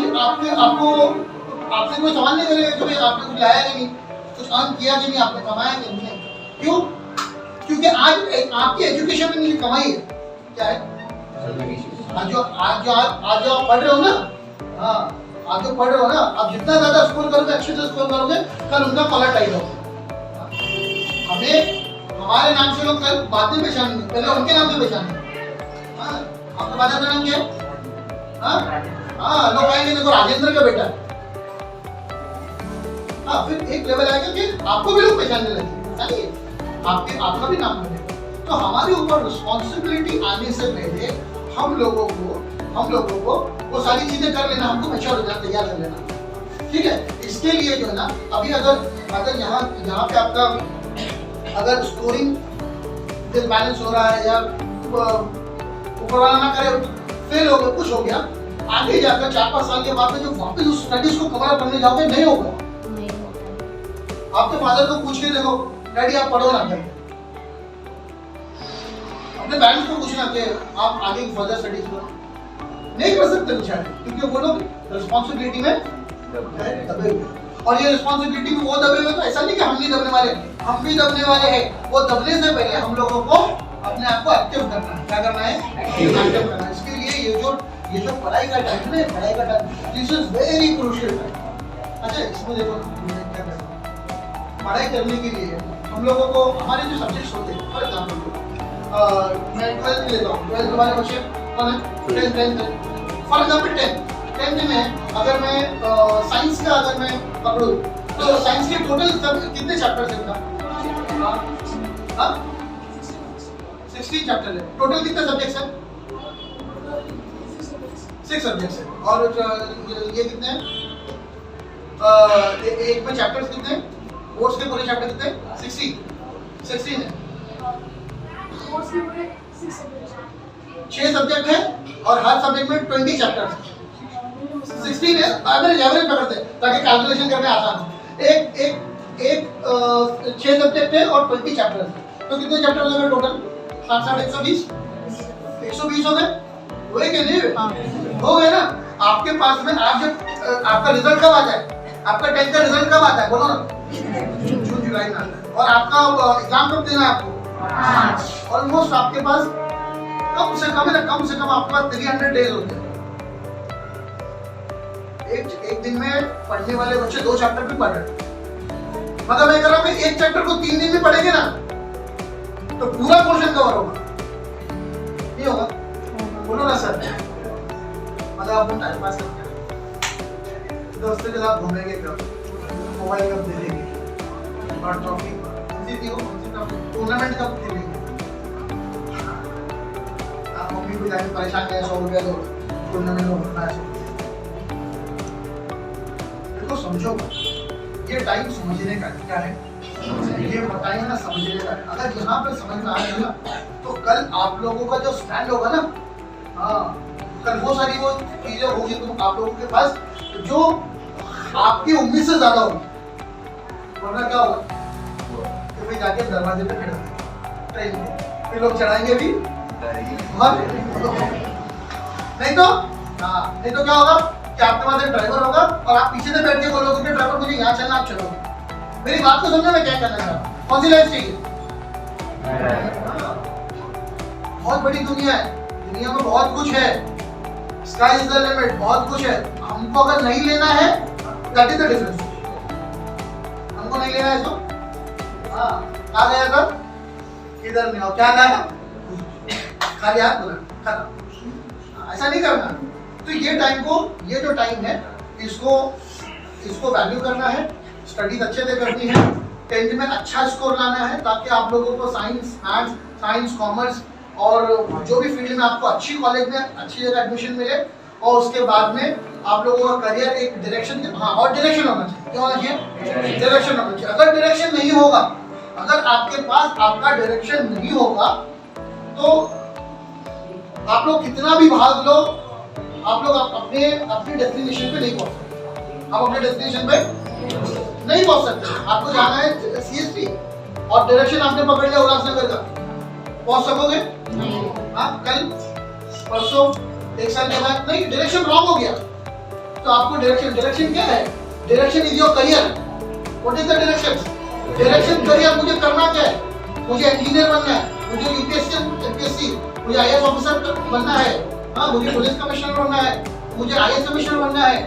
आपसे कोई सवाल नहीं करेगा कि भाई आपने कुछ लाया कि नहीं, कुछ अर्न किया कि नहीं, आपने कमाया कि नहीं। क्यों? क्योंकि आज आपकी एजुकेशन में कमाई है। क्या है? आज जो आप पढ़ रहे हो ना, हाँ, आप जो पढ़ रहे हो ना, आप जितना ज्यादा स्कोर करोगे, अच्छे से स्कोर करोगे, कल उनका कॉलर टाइट होगा। हमें हमारे नाम से लोग कल बाद में पहचानेंगे, पहले उनके नाम से पहचानेंगे। हाँ, आपका फादर का नाम क्या है? हाँ, लोग कहेंगे देखो राजेंद्र का बेटा। हाँ, फिर एक लेवल आएगा कि आपको भी लोग पहचानने लगेंगे, आपका भी नाम बनेगा। तो हमारे ऊपर रिस्पॉन्सिबिलिटी आने से पहले हम लोगों को वो सारी चीजें कर लेना, हमको मैच्योर हो जाना, तैयार कर लेना। ठीक है? इसके लिए जो है ना, अभी अगर यहाँ पे आपका अगर स्कोरिंग बैलेंस हो रहा है, या ऊपर वाला ना करे, फेल हो गए, कुछ हो गया, आगे जाकर 4-5 साल के बाद में जो वापस उस स्टडीज को कवर करने जाओगे नहीं होगा। आपके फादर को पूछ के देखो, डैडी आप पढ़ो ना करके, अपने पेरेंट्स को पूछना कि आप आगे फर्दर स्टडीज करो, नहीं कर सकते बेचारे, क्योंकि वो लोग रिस्पॉन्सिबिलिटी में दबे हुए। और ये रिस्पॉन्सिबिलिटी में वो दबे हुए, तो ऐसा नहीं कि हम नहीं दबने वाले, हम भी दबने वाले हैं। वो दबने से पहले हम लोगों को अपने आप को एक्टिव करना है। क्या करना है? एक्टिव करना है। इसके लिए ये जो पढ़ाई का टाइम है, पढ़ाई का time, this is very crucial time. अच्छा, इसमें देखो क्या करना है, पढ़ाई करने के लिए हम लोगों को हमारे जो सब्जेक्ट्स होते हैं, फॉर एग्जाम्पल मैं 12th लेता हूँ, 12th वाले बच्चे कौन है? 10th फॉर एग्जाम्पल 10th में अगर मैं साइंस का अगर मैं पकड़ूँ तो साइंस के टोटल कितने चैप्टर्स हैं उनका? 16 चैप्टर है। टोटल कितने सब्जेक्ट्स हैं? 6 सब्जेक्ट्स हैं। और ये कितने हैं? एक में चैप्टर्स कितने हैं? कोर्स के पूरे चैप्टर कितने? 16 है। 6 सब्जेक्ट है और हर सब्जेक्ट में 20 चैप्टर्स हैं। 16 है, एवरेज पकड़ते हैं ताकि कैलकुलेशन करने आसान हो। एक 6 सब्जेक्ट है और 20 चैप्टर्स है, तो कितने चैप्टर हो गए टोटल? 7-7 120 हो गए? हुए कि नहीं? हो गए ना। आपके पास में आप जब आपका रिजल्ट कब आता है? आपका 10th का रिजल्ट कब आता है? बोलो ना। जून जुलाई में आता है। और आपका एग्जाम कब देना है आपको? ऑलमोस्ट आपके पास कम से कम आपके पास 300 डेज होते हैं। एक दिन में पढ़ने वाले बच्चे 2 चैप्टर भी पढ़ रहे हैं। मतलब मैं कह रहा हूँ कि एक चैप्टर को 3 दिन में पढ़ेंगे ना तो पूरा पोर्शन कवर होगा, नहीं होगा? बोलो ना सर। मतलब आप टाइम पास करते दोस्तों के साथ घूमेंगे, कब मोबाइल कब दे देंगे, और ट्रॉफी टूर्नामेंट कब खेलेंगे, मम्मी को जाके परेशान किया 100 रुपया दो, टूर्नामेंट में होना है। देखो समझो, ये टाइम समझने का क्या है, ये बताइए ना, समझने का। अगर यहाँ पे समझ में आ गया ना तो कल आप लोगों का जो स्टैंड होगा ना, कल वो सारी वो चीजें होगी तुम आप लोगों के पास जो आपकी उम्मीद से ज्यादा होगी। वरना क्या होगा कि भाई जाके दरवाजे पे खड़े ट्रेन में, फिर लोग चढ़ाएंगे भी नहीं तो क्या होगा कि आपके पास एक ड्राइवर होगा और आप पीछे से बैठ के बोलोगे कि ड्राइवर मुझे यहाँ चलना, आप चलोगे। मेरी बात को समझो मैं क्या कहना चाह रहा हूँ। कौन सी लाइफ चाहिए? बहुत बड़ी दुनिया है, दुनिया में बहुत कुछ है, स्काई इज द लिमिट, बहुत कुछ है। हमको अगर नहीं लेना है, दैट इज द डिफरेंस। हमको नहीं लेना है तो आ गया था इधर नहीं आओ, क्या लाया? खाली हाथ बोला खत्म। ऐसा नहीं करना। तो ये टाइम को, ये जो टाइम है इसको वैल्यू करना है। स्टडीज अच्छे से करनी है, 10th में अच्छा स्कोर लाना है ताकि आप लोगों को साइंस, मैथ्स, साइंस, कॉमर्स और जो भी फील्ड में आपको अच्छी कॉलेज में अच्छी जगह एडमिशन मिले। और उसके बाद में आप लोगों का करियर एक डायरेक्शन, और डायरेक्शन होना चाहिए। क्या होना चाहिए? डायरेक्शन होना चाहिए। अगर डायरेक्शन नहीं होगा, अगर आपके पास आपका डायरेक्शन नहीं होगा तो आप लोग कितना भी भाग लो, आप लोग अपने डेस्टिनेशन पे नहीं पहुंच सकते। आप अपने डेस्टिनेशन पे नहीं पहुंच सकते। आपको जाना है CST और डायरेक्शन आपने पकड़ लिया उल्लासनगर का, पहुंच सकोगे? कल परसों 1 साल के बाद नहीं, डायरेक्शन रॉन्ग हो गया तो आपको डायरेक्शन क्या है? Direction is your career. What is the direction? Direction career मुझे करना क्या है? मुझे इंजीनियर बनना है, मुझे UPSC, मुझे IAS ऑफिसर बनना है, मुझे पुलिस कमिश्नर बनना है, मुझे IAS कमिश्नर बनना है।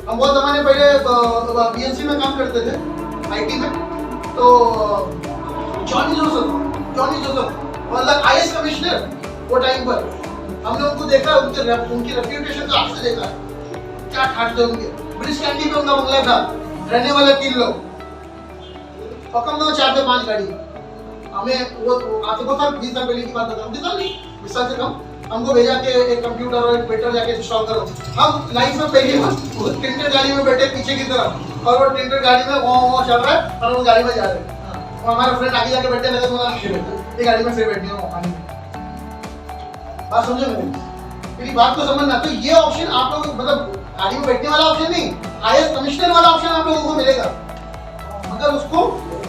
हम बहुत जमाने पहले BNC में काम करते थे, IT में, तो जॉनी जोसेफ मतलब IAS कमिश्नर। वो टाइम पर हमने उनको देखा, उनकी रेप्यूटेशन को आपसे देखा, क्या ठाटते होंगे। ब्रिटिश कैंडी पे उनका बंगला था, रहने वाले 3 लोग, और कम ना 4 से 5 गाड़ी। हमें वो आज को साल 20 साल पहले की बात बता रहा हूँ, 20 साल से कम। हमको भेजा कि एक कंप्यूटर और एक प्रिंटर जाके इंस्टॉल करो। हम लाइफ में पहली बार प्रिंटर गाड़ी में बैठे पीछे की तरफ, और वो प्रिंटर गाड़ी में वो चल रहा है और वो गाड़ी में जा रहे हैं। और हमारा फ्रेंड आगे जाके बैठे लगे, ये गाड़ी में फिर बैठने का मौका नहीं। बात समझो मेरी बात को समझना। तो ये ऑप्शन आप लोग मतलब गाड़ी में बैठने वाला ऑप्शन नहीं, IAS कमिश्नर वाला ऑप्शन आप लोगों को मिलेगा, मगर उसको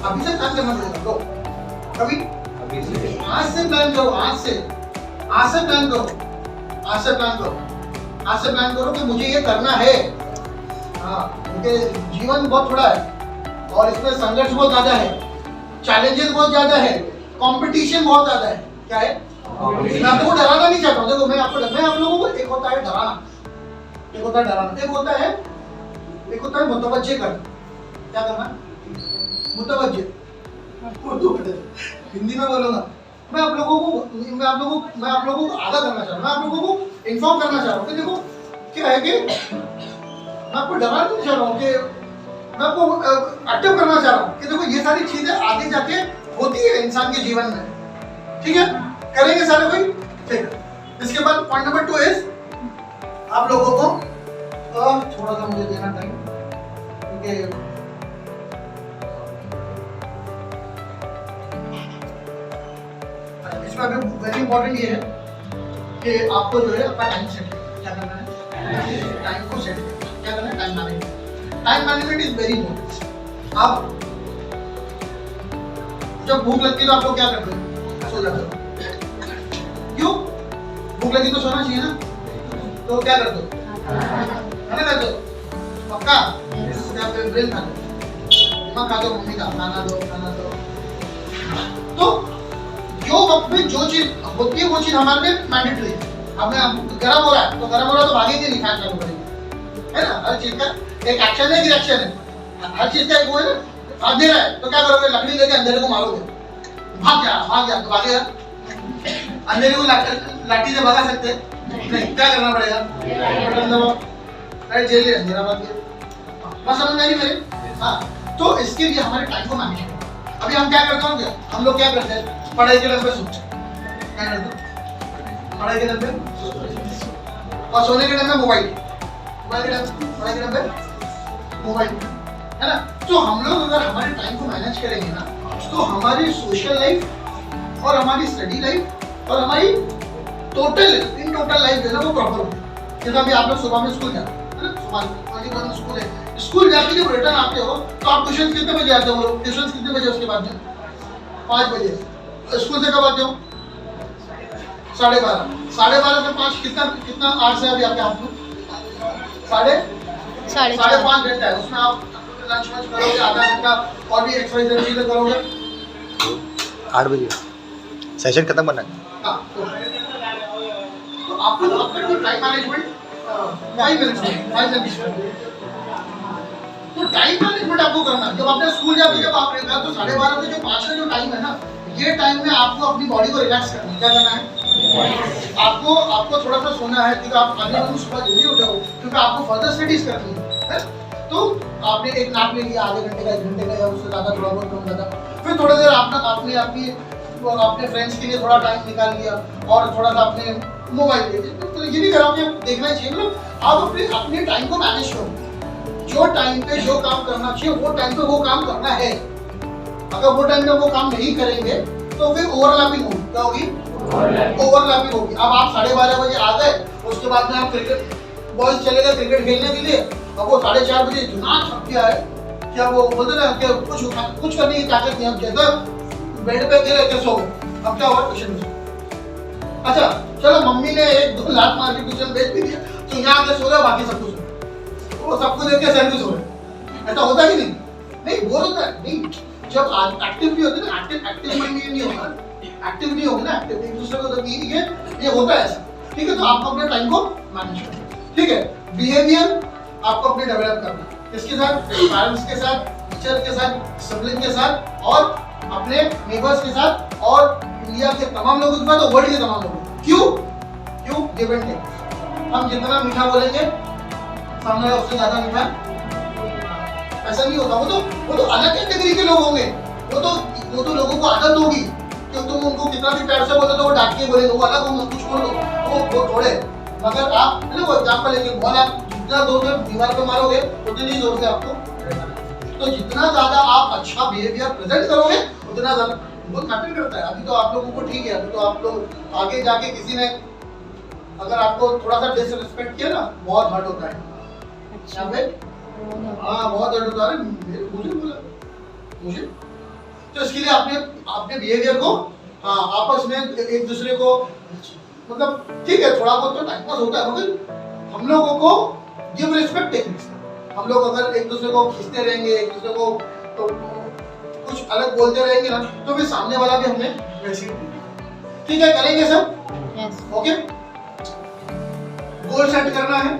अभी से प्लान करना पड़ेगा। तो कभी आज से प्लान करो, आज से प्लान करो, आज से प्लान करो कि मुझे ये करना है। हाँ, क्योंकि जीवन बहुत थोड़ा है और इसमें संघर्ष बहुत ज्यादा है, चैलेंजेस बहुत ज्यादा है, कंपटीशन बहुत ज्यादा है। क्या है? मैं आप लोगों को डराना नहीं चाहता हूँ। देखो मैं आप लोगों को, एक होता है डराना, एक होता है मुतवज्जे करना। क्या करना? मुतवज्जे, हिंदी में बोलूंगा। मैं आप लोगों को आगाह करना चाह रहा हूँ, मैं आप लोगों को इन्फॉर्म करना चाह रहा हूँ कि देखो क्या है कि मैं आपको डराना नहीं चाह रहा हूँ, कि मैं आपको एक्टिव करना चाह रहा हूँ कि देखो ये सारी चीजें आगे जाके होती है इंसान के जीवन में। ठीक है, करेंगे सारे कोई? ठीक है। इसके बाद पॉइंट नंबर 2 इज आप लोगों को थोड़ा सा मुझे देना टाइम, क्योंकि इसमें अभी वेरी इंपॉर्टेंट ये है कि आपको जो है अपना टाइम सेट क्या करना है, टाइम को सेट क्या करना है, time management is very important. आप जब भूख लगती है तो आप लोग क्या करते हो? सो जाते हो। क्यों? भूख लगी तो सोना चाहिए ना, तो क्या करते हो? खाना खाते हो? पक्का? ब्रेन खाते हो, दिमाग खाते हो, मम्मी का खाना दो। तो जो वक्त में जो चीज होती है वो चीज हमारे लिए मैंडेटरी है। अब मैं गर्म हो रहा है तो भागेंगे नहीं, खाना चालू करेंगे, है ना? हर चीज का एक एक्शन है, रिएक्शन है, हर चीज का एक वो है ना। भाग दे रहा है तो क्या करोगे? लकड़ी लेके अंधेरे को मारोगे, भाग गया तो भागेगा। अंधेरे को लाठी से भगा सकते नहीं, क्या करना पड़ेगा? बटन दबाओ, राइट, जेल अंधेरा भाग गया। बस समझ में आई मेरे? हाँ, तो इसके लिए हमारे टाइम को मैनेज करना। अभी हम क्या करते होंगे? हम लोग क्या करते हैं? पढ़ाई के टाइम पे सोच, क्या करते हो? पढ़ाई के टाइम पे और सोने के टाइम में मोबाइल, पढ़ाई के टाइम पे मोबाइल, है ना? तो हम लोग अगर हमारे टाइम को मैनेज करेंगे ना, तो हमारी सोशल लाइफ और हमारी स्टडी लाइफ और हमारी इन टोटल लाइफ जो है ना वो प्रॉपर होगी। जैसे अभी आप लोग सुबह में स्कूल जाते हैं, है ना? सुबह स्कूल है, स्कूल जाके जब रिटर्न आते हो तो आप ट्यूशन कितने बजे आते हो? ट्यूशन कितने बजे? उसके बाद में 5 बजे। स्कूल से कब आते हो? 12:30। 12:30 से 5 कितना आवर्स है अभी आपके हाथ में? 5.5 घंटा है। उसमें आप लंच करोगे, आधा घंटा और भी एक्सरसाइज चीजें करोगे। 8 बजे सेशन खत्म करना है। हाँ, तो आप लोग अपना टाइम मैनेजमेंट 5 मिनट्स तो टाइम मैनेजमेंट आपको करना। जब आपने स्कूल जाके जब आप रहेगा तो 12:30 से जो 5 का जो टाइम है ना, ये टाइम में आपको अपनी बॉडी को रिलैक्स करना है। क्या करना है? आपको थोड़ा सा सोना है, क्योंकि आप अगले दिन सुबह जल्दी उठे हो, क्योंकि आपको फर्दर स्टडीज करनी है। तो आपने एक नाप ले लिया, आधे घंटे का, 1 घंटे का या उससे ज़्यादा, थोड़ा बहुत कम ज़्यादा। फिर थोड़ी देर आपने अपने फ्रेंड्स के लिए थोड़ा टाइम निकाल लिया और थोड़ा सा अपने मोबाइल ले लिया। तो ये भी करो, आपने देखना चाहिए मतलब आप अपने टाइम को मैनेज करो। जो टाइम पे जो काम करना चाहिए वो टाइम पे वो काम करना है। अगर वो टाइम पे वो काम नहीं करेंगे तो फिर ओवरलैपिंग होगी। क्या होगी? ओवरलैपिंग होगी। अब आप 12:30 बजे आ गए, उसके बाद में आप क्रिकेट बॉयज चले गए क्रिकेट खेलने के लिए, अब वो 4:30 बजे इतना थक गया है क्या वो बोलते ना कि कुछ करने की ताकत नहीं। अब जैसा बेड पे गिरे के सो गए, अब क्या हुआ? ट्यूशन में। अच्छा चलो, मम्मी ने 1-2 लाख मार के ट्यूशन भेज भी दिया तो यहाँ आके सो रहे, बाकी सब कुछ वो सबको देख के सैंडविच हो रहे। ऐसा होता ही नहीं? नहीं, बोल होता है नहीं। जब एक्टिव भी होते ना, एक्टिव माइंड नहीं होगा, एक्टिव नहीं होगी ना, एक्टिव एक दूसरे को तो ये होता है ऐसा। ठीक है, तो आपको अपने टाइम को मैनेज करना। ठीक है, बिहेवियर आपको अपने डेवलप करना, किसके साथ? पेरेंट्स के साथ, टीचर के साथ, सिबलिंग के साथ और अपने नेबर्स के साथ और इंडिया के तमाम लोगों के साथ और वर्ल्ड के तमाम लोगों। क्यों? Give and take. हम जितना मीठा बोलेंगे सामने वाला उससे ज्यादा मीठा ऐसा नहीं होता। वो तो अलग कैटेगरी के लोग होंगे। वो तो लोगों को आदत होगी कि तुम उनको कितना भी प्यार से बोलो तो वो डांट के बोलेंगे, वो अलग होंगे, कुछ बोल दो वो थोड़े। मगर आप वो एग्जाम्पल लेंगे, बॉल आप जितना जोर से दीवार पे मारोगे उतनी जोर से आपको, तो जितना ज्यादा आप अच्छा बिहेवियर प्रेजेंट करोगे उतना ज्यादा बहुत मैटर करता है। अभी तो आप लोगों को ठीक है, अभी तो आप लोग आगे जाके किसी ने अगर आपको थोड़ा सा डिसरिस्पेक्ट किया ना बहुत हर्ट होता है अच्छा यहाँ पे। हाँ बहुत हर्ट होता है। अरे मुझे बोला मुझे, तो इसके लिए आपने अपने बिहेवियर को हाँ आपस में एक दूसरे को मतलब ठीक है थोड़ा बहुत तो टाइम पास होता है मगर हम लोगों को गिव रिस्पेक्ट टेक्निक्स। हम लोग अगर एक दूसरे को खींचते रहेंगे एक दूसरे को तो कुछ अलग बोलते रहेंगे ना तो फिर सामने वाला भी हमें वैसे ही ठीक है करेंगे सब। यस ओके गोल सेट करना है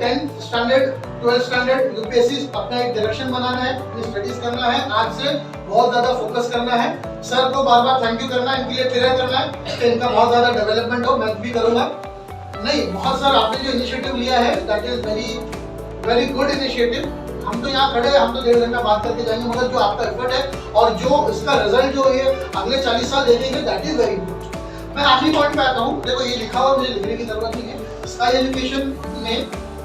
10th standard 12th standard UPSC अपना एक डायरेक्शन बनाना है अपनी स्टडीज करना है। आज से बहुत ज्यादा फोकस करना है। सर को बार बार थैंक यू करना है इनके लिए प्रेयर करना है कि इनका बहुत ज्यादा डेवलपमेंट हो। मैं भी करूंगा नहीं बहुत सर आपने जो इनिशिएटिव लिया है that is very good initiative. हम तो यहाँ खड़े हैं हम तो 1.5 घंटा बात करके जाएंगे मगर जो आपका एफर्ट है और जो इसका रिजल्ट जो ये अगले 40 साल देखेंगे दैट इज वेरी गुड। मैं आखिरी पॉइंट पे आता हूँ। देखो ये लिखा हुआ मुझे लिखने की जरूरत नहीं है। स्काई एजुकेशन ने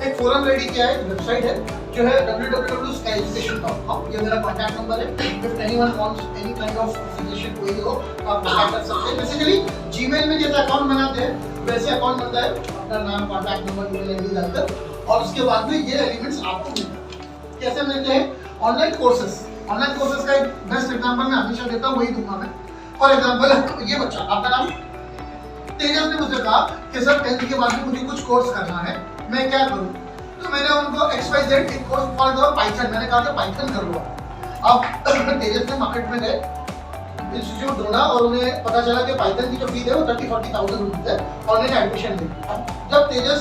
एक फोरम रेडी किया है वेबसाइट है जो है www.skyeducation.com। ये मेरा कॉन्टैक्ट नंबर है। If anyone wants any kind of suggestion कोई हो तो आप कॉन्टैक्ट कर सकते हैं। बेसिकली जीमेल में जैसे अकाउंट बनाते हैं वैसे अकाउंट बनता है अपना नाम कॉन्टैक्ट नंबर ईमेल आईडी डालकर और उसके बाद में ये एलिमेंट्स आपको मिलते हैं। कैसे मिलते हैं ऑनलाइन कोर्सेज का एक बेस्ट एग्जांपल मैं हमेशा देता हूँ वही दूंगा मैं। फॉर एग्जांपल ये बच्चा आपका नाम तेजस ने मुझे कहा कि सर 10th के बाद में मुझे कुछ कोर्स करना है मैं क्या करूं। तो मैंने उनको XYZ एक कोर्स कॉल करो पाइथन। मैंने कहा कि पाइथन कर लो। अब तेजस ने मार्केट में गए इंस्टीट्यूट ढूंढा और उन्हें पता चला कि पाइथन की जो फीस है वो 30-40,000 रुपीज है। ऑनलाइन एडमिशन ली। जब तेजस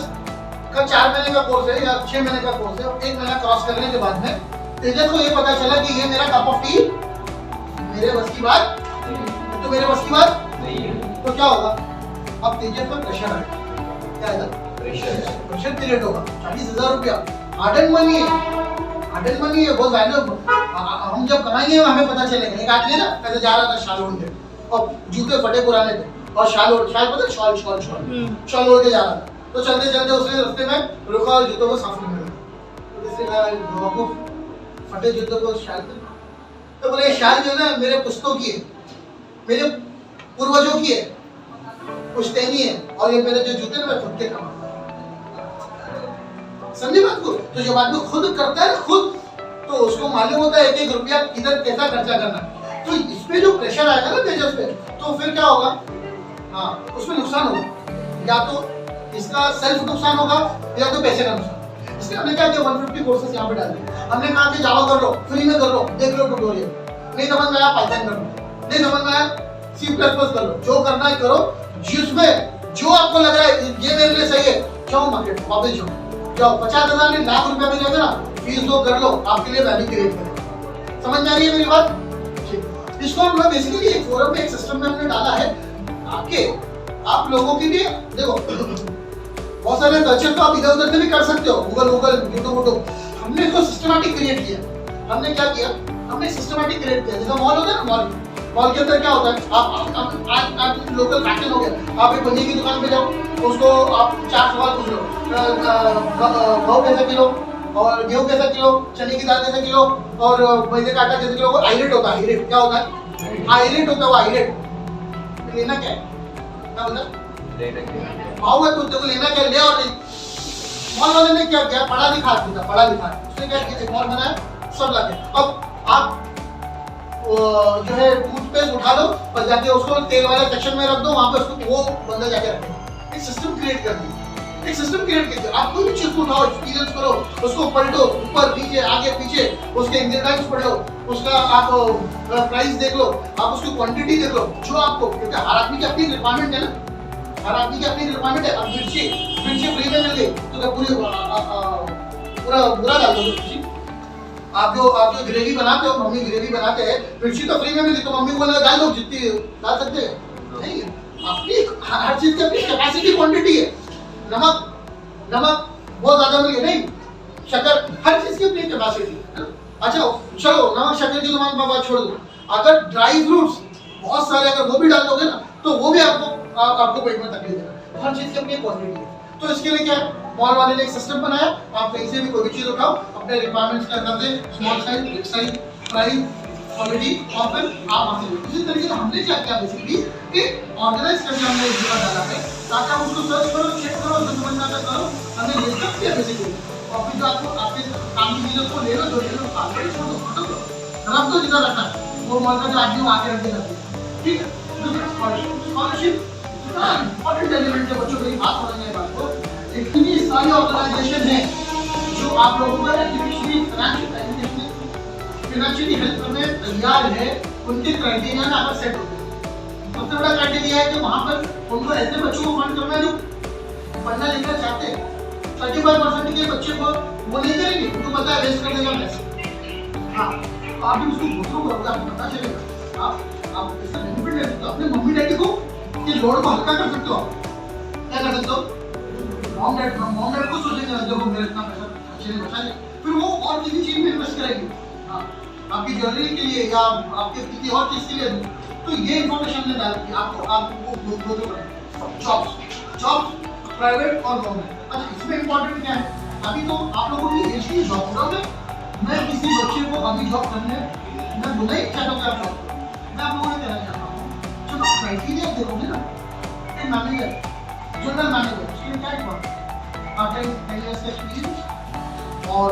का 4 महीने का कोर्स है या 6 महीने का कोर्स है 1 महीना क्रॉस करने के बाद में तेजस को ये पता चला कि ये मेरा कप ऑफ टी मेरे बस की बात तो मेरे बस की बात नहीं है तो क्या होगा। अब तेजस पर प्रेशर आएगा। क्या आएगा प्रेशर क्रिएट होगा। 40,000 रुपया हार्ड मनी है बहुत वैल्यू। हम जब कमाएंगे हमें पता चलेगा। एक आदमी ना कैसे जा रहा था शाल ओढ़ के और जूते फटे पुराने थे और शाल पता शॉल ओढ़ के जा रहा था। तो चलते चलते उसने रास्ते में रुका और जूतों को साफ नहीं मिला। तो फटे जूतों को शाल तो बोले शाल जो है ना मेरे पुस्तकों की है मेरे पूर्वजों की है पुश्तैनी है और ये मेरे जो जूते मैं खुद के कमा। समझे बात को। तो जब आदमी खुद करता है खुद तो उसको मालूम होता है 1-1 रुपया किधर कैसा खर्चा करना। तो इस पे जो प्रेशर आएगा ना तेजस पे तो फिर क्या होगा हाँ उसमें नुकसान होगा। या तो इसका सेल्फ नुकसान होगा या तो पैसे का नुकसान। इसलिए हमने क्या किया 150 कोर्सेज यहाँ पे डाल दिए। हमने कहा कि जावा कर लो फ्री में कर लो देख लो ट्यूटोरियल। नहीं समझ में आया पाइथन कर लो नहीं समझ में आया C++ कर लो जो करना है करो। जिसमें जो आपको लग रहा है ये मेरे लिए सही है जाओ मार्केट वापस जाओ 50,000 नहीं लाख रुपया मिलेगा ना फीस दो कर लो आपके लिए वैल्यू क्रिएट करें। समझ में आ रही है मेरी बात। ठीक इसको हम लोग बेसिकली एक फोरम में एक सिस्टम में हमने डाला है आपके आप लोगों के लिए। देखो बहुत सारे कल्चर तो आप इधर उधर से भी कर सकते हो गूगल यूट्यूब। हमने इसको सिस्टमैटिक क्रिएट किया। हमने क्या किया हमने सिस्टमैटिक क्रिएट किया। जैसे मॉल होता है ना मॉल के अंदर क्या होता है आप लोकल फैशन हो गया। आप एक बनिए की दुकान पे जाओ उसको आप 4 सवाल पूछ लो गहूं कैसे किलो और गेहूं कैसे किलो चने की दाल कैसे किलो और मैदे का आटा कैसे किलो। वो आइरेट होता है। आइरेट क्या होता है आइरेट होता है वो आइरेट लेना क्या है क्या होता है भाव है तो तेरे को लेना क्या ले और नहीं। मॉल वाले ने क्या किया पढ़ा लिखा उसने क्या किया एक मॉल बनाया सब लगे। अब आप जो है टूथपेस्ट उठा लो और जाके उसको तेल वाले सेक्शन में रख दो वहां पे उसको वो बंदा जाके रखेगा। एक सिस्टम क्रिएट कर दिया। एक सिस्टम क्रिएट कीजिए। आप कोई भी चीज को उठाओ एक्सपीरियंस करो उसको पलटो ऊपर नीचे आगे पीछे उसके इंग्रेडिएंट्स पढ़ लो उसका आप प्राइस देख लो आप उसकी क्वांटिटी देख लो जो आपको क्योंकि हर आदमी की अपनी रिक्वायरमेंट है ना हर आदमी की अपनी रिक्वायरमेंट है। अब मिर्ची फ्री में मिल गई तो क्या पूरी पूरा बुरा डाल दो मिर्ची। आप जो ग्रेवी बनाते हो मम्मी ग्रेवी बनाते हैं मिर्ची तो फ्री में मिली तो मम्मी बोले डाल दो जितनी डाल सकते हैं नहीं अपनी हर चीज की अपनी कैपेसिटी क्वांटिटी है। नमक बहुत ज्यादा मिल गया नहीं शक्कर हर चीज की अपनी कैपेसिटी है। अच्छा चलो नमक शक्कर की तुम्हारी बात छोड़ दो अगर ड्राई फ्रूट्स बहुत सारे अगर वो भी डाल दोगे ना तो वो भी आपको पेट में तकलीफ देगा। हर चीज की अपनी क्वांटिटी है। तो इसके लिए क्या है मॉल वाले ने एक सिस्टम बनाया। आप कहीं से भी कोई भी चीज उठाओ अपने रिक्वायरमेंट्स के हिसाब से small size big size price quality और फिर आप हासिल। इसी तरीके से हमने क्या किया बेसिकली कि ऑर्गेनाइज करके हमने एक जगह डाला है ताकि आप उसको सर्च करो, चेक करो, जो समझ में आता करो, हमें ये सब किया बेसिकली। और फिर जो आपको आपके काम की चीज़ों को ले लो, जो ले लो काम करो, छोड़ दो, खत्म करो, रख दो जिधर रखना है। वो मौका जो आदमी वो आके रख देना चाहिए, ठीक है। स्कॉलरशिप इतना इम्पोर्टेंट एलिमेंट है, बच्चों की बात हो रही है बात को। इतनी सारी ऑर्गेनाइजेशन है जो आप लोगों को एजुकेशनली फाइनेंशियली हेल्प करने तैयार है, उनके क्राइटेरिया में अगर सेट होते हैं। सबसे बड़ा क्राइटेरिया है कि वहाँ पर उनको ऐसे बच्चों को फंड करना है जो पढ़ना लिखना चाहते हैं। 35% के बच्चे को वो नहीं करेंगे, उनको पता है वेस्ट कर देगा पैसे। हाँ, तो आप भी उसको दूसरों को आपको पता चलेगा। आप इसका बेनिफिट ले सकते हो, अपने मम्मी डैडी को ये लोड को हल्का कर सकते हो। आप क्या कर सकते हो, मॉम डैड को सोचेंगे जब वो मेरे इतना पैसा अच्छे से बचा ले, फिर वो और किसी चीज में इन्वेस्ट करेंगे। हाँ, आपकी ज्वेलरी के लिए या आपके किसी और चीज के लिए। तो ये इन्फॉर्मेशन हमने डाल दी आपको दो जॉब्स प्राइवेट और गवर्नमेंट। अच्छा, इसमें इम्पोर्टेंट क्या है, अभी तो आप लोगों की एज की जॉब हो रहा है। मैं किसी बच्चे को अभी जॉब करने मैं बुला ही चाहता हूँ, आप जॉब मैं आप लोगों ने कहना चाहता हूँ। चलो क्राइटेरिया देखोगे ना, मैनेजर, जनरल मैनेजर, उसके क्या है, आफ्टर 10 years का एक्सपीरियंस और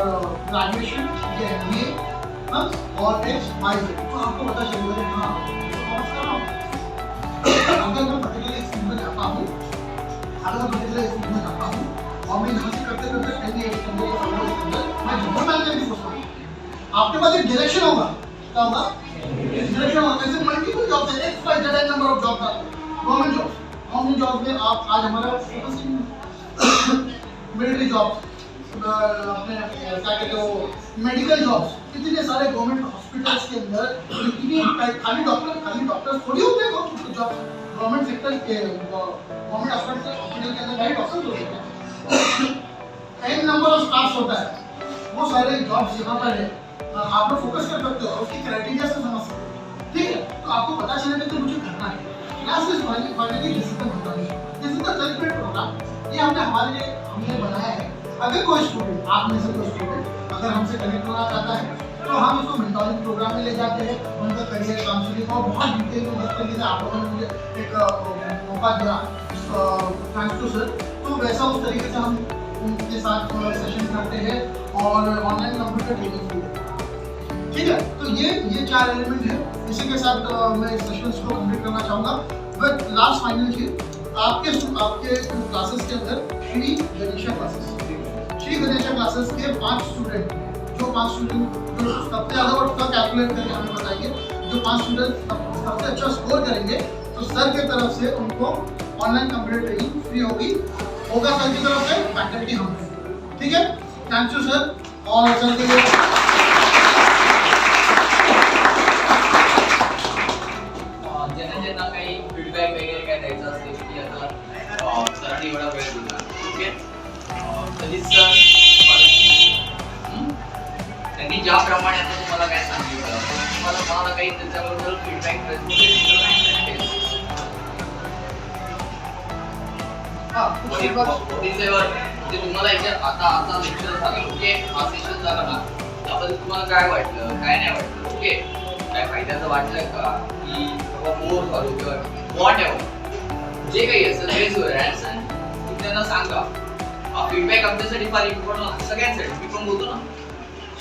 ग्रेजुएशन या MBA और XYZ, तो आपको पता चलेगा कि हाँ अगर मैं पर्टिकुलर स्कूल में जाता हूँ, और मैं यहाँ से करते करते 10 years के अंदर मैं जनरल मैनेजर भी सोचता हूँ। आपके पास एक डायरेक्शन होगा, क्या होगा, डायरेक्शन होगा। जैसे मल्टीपल जॉब्स है, XYZ नंबर ऑफ जॉब्स आते हैं। गवर्नमेंट जॉब में आप आज हमारा मिलिट्री जॉब्स, अपने क्या कहते हो मेडिकल जॉब्स, इतने सारे गवर्नमेंट हॉस्पिटल्स के अंदर इतनी खाली डॉक्टर्स थोड़ी होते हैं जॉब। गवर्नमेंट सेक्टर के गवर्नमेंट हॉस्पिटल के अंदर कई डॉक्टर्स होते हैं, एन नंबर ऑफ स्टाफ होता है। वो सारे जॉब्स यहाँ पर है, आप लोग फोकस कर सकते हो, उसकी क्राइटेरिया से समझ सकते हो, ठीक है। तो आपको पता चलेगा कि मुझे करना है। क्लासेस फाइनली डिसिप्लिन होता है, this is the celebrate programme. ये हमने बनाया है। अगर कोई स्टूडेंट, आप में से कोई स्टूडेंट अगर हमसे कनेक्ट होना चाहता है तो हम उसको मेंटोरिंग प्रोग्राम में ले जाते हैं, उनका करियर काउंसलिंग और बहुत डिटेल में जिस तरीके से आप लोगों ने मुझे एक मौका दिया, थैंक्स टू सर। तो वैसा उस तरीके से हम उनके साथ सेशन करते हैं और ऑनलाइन कंप्यूटर ट्रेनिंग भी देते हैं, ठीक है। तो ये 4 एलिमेंट है। इसी के साथ मैं इस सेशंस को कंप्लीट करना चाहूँगा। बट लास्ट फाइनल चीज, आपके क्लासेस के अंदर श्री गणेशा क्लासेस के 5 स्टूडेंट जो सबसे ज़्यादा और उसका कैलकुलेट करके हमें बताएंगे, जो 5 स्टूडेंट सबसे अच्छा स्कोर करेंगे तो सर के तरफ से उनको ऑनलाइन कंप्यूटर ट्रेनिंग फ्री होगा सर की तरफ से, फैकल्टी हम, ठीक है। Thank you sir. और सर के लिए ज्यांना काही फीडबॅक वगैरे काय द्यायचा असेल की आता सरांनी एवढा वेळ दिला, ओके, तरी सर त्यांनी ज्याप्रमाणे आता तुम्हाला काय सांगितलं, तुम्हाला काही त्याच्याबद्दल फीडबॅक तुम्हाला आता लेक्चर झालं, ओके, हा सेशन झाला ना, त्याबद्दल तुम्हाला काय वाटलं, काय नाही वाटलं, ओके, काय फायद्याचं वाटलं का, की बोर झालो किंवा व्हॉट एव्हर, जे काही असेल रेज युअर हँड्स अँड तुम्ही त्यांना सांगा. हा फीडबॅक आमच्यासाठी फार इम्पॉर्टंट, सगळ्यांसाठी. मी पण बोलतो ना,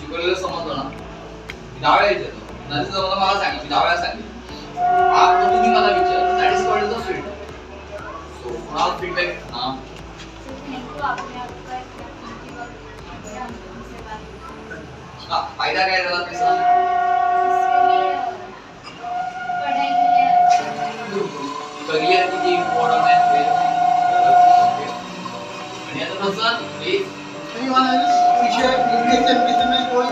शिकवलेलं समजलं ना, मी 10 वेळा येतो, नंतर जर मला सांगितलं, मी 10 वेळा सांगितलं, आता तुम्ही मला विचार, that is called the feedback. So हा फीडबॅक फायदा काय झाला ते सांग. करियर किती इम्पॉर्टंट आहे आणि आता कसं प्लीज में कोई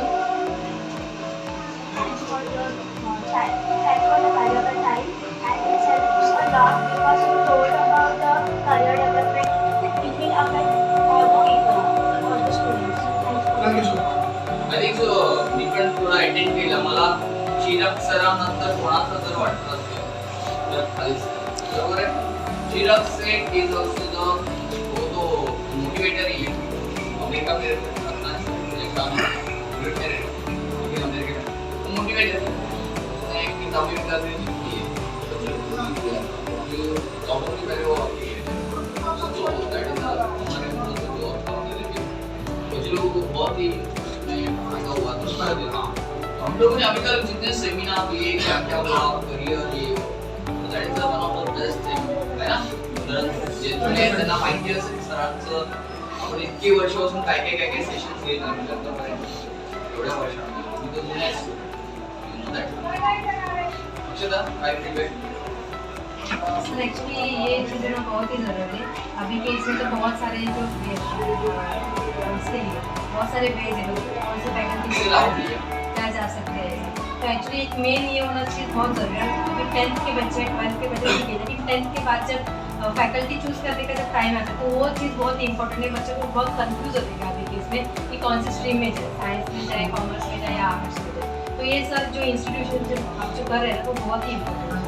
मी पण थोडा अटेंड केला. मला चिराग सरांनंतर कोणाचं जर वाटत असेल तर खालीच बरोबर आहे. चिराग सेट इज ऑल्सो तो मोटिवेटर ही अमेरिका में मोटिवेटर एक किताब भी ये लोगों को बहुत ही फायदा हुआ तो हाँ हम लोगों ने अभी तक जितने सेमिनार लिए क्या क्या हुआ करियर ये that is one of the best thing है ना जे तुम्ही त्यांना माहिती असेल सरांचं आपण इतकी वर्षापासून काय काय सेशन्स घेत आम्ही आतापर्यंत एवढ्या वर्षांमध्ये मी तो जुन्या यू नो दॅट अक्षता काय फीडबॅक सर एक्चुअली ये चीज़ें ना बहुत ही ज़रूरी है अभी के इसमें तो बहुत सारे जो इसके लिए बहुत सारे वेज है कौन से फैकल्टी क्या जा सकते हैं तो एक्चुअली एक मेन ये होना चाहिए बहुत ज़रूरी है अभी 10th के बच्चे 12th के बच्चे ठीक है लेकिन 10th के बाद जब फैकल्टी चूज़ करने का जब टाइम आता है तो वो चीज़ बहुत इंपॉर्टेंट है बच्चों को बहुत कंफ्यूज हो जाएगा अभी के इसमें कि कौन सी स्ट्रीम में जाए साइंस में जाए कॉमर्स में जाए या आर्ट्स में जाए तो ये सब जो इंस्टीट्यूशन जो आप जो कर रहे हैं वो बहुत ही इंपॉर्टेंट है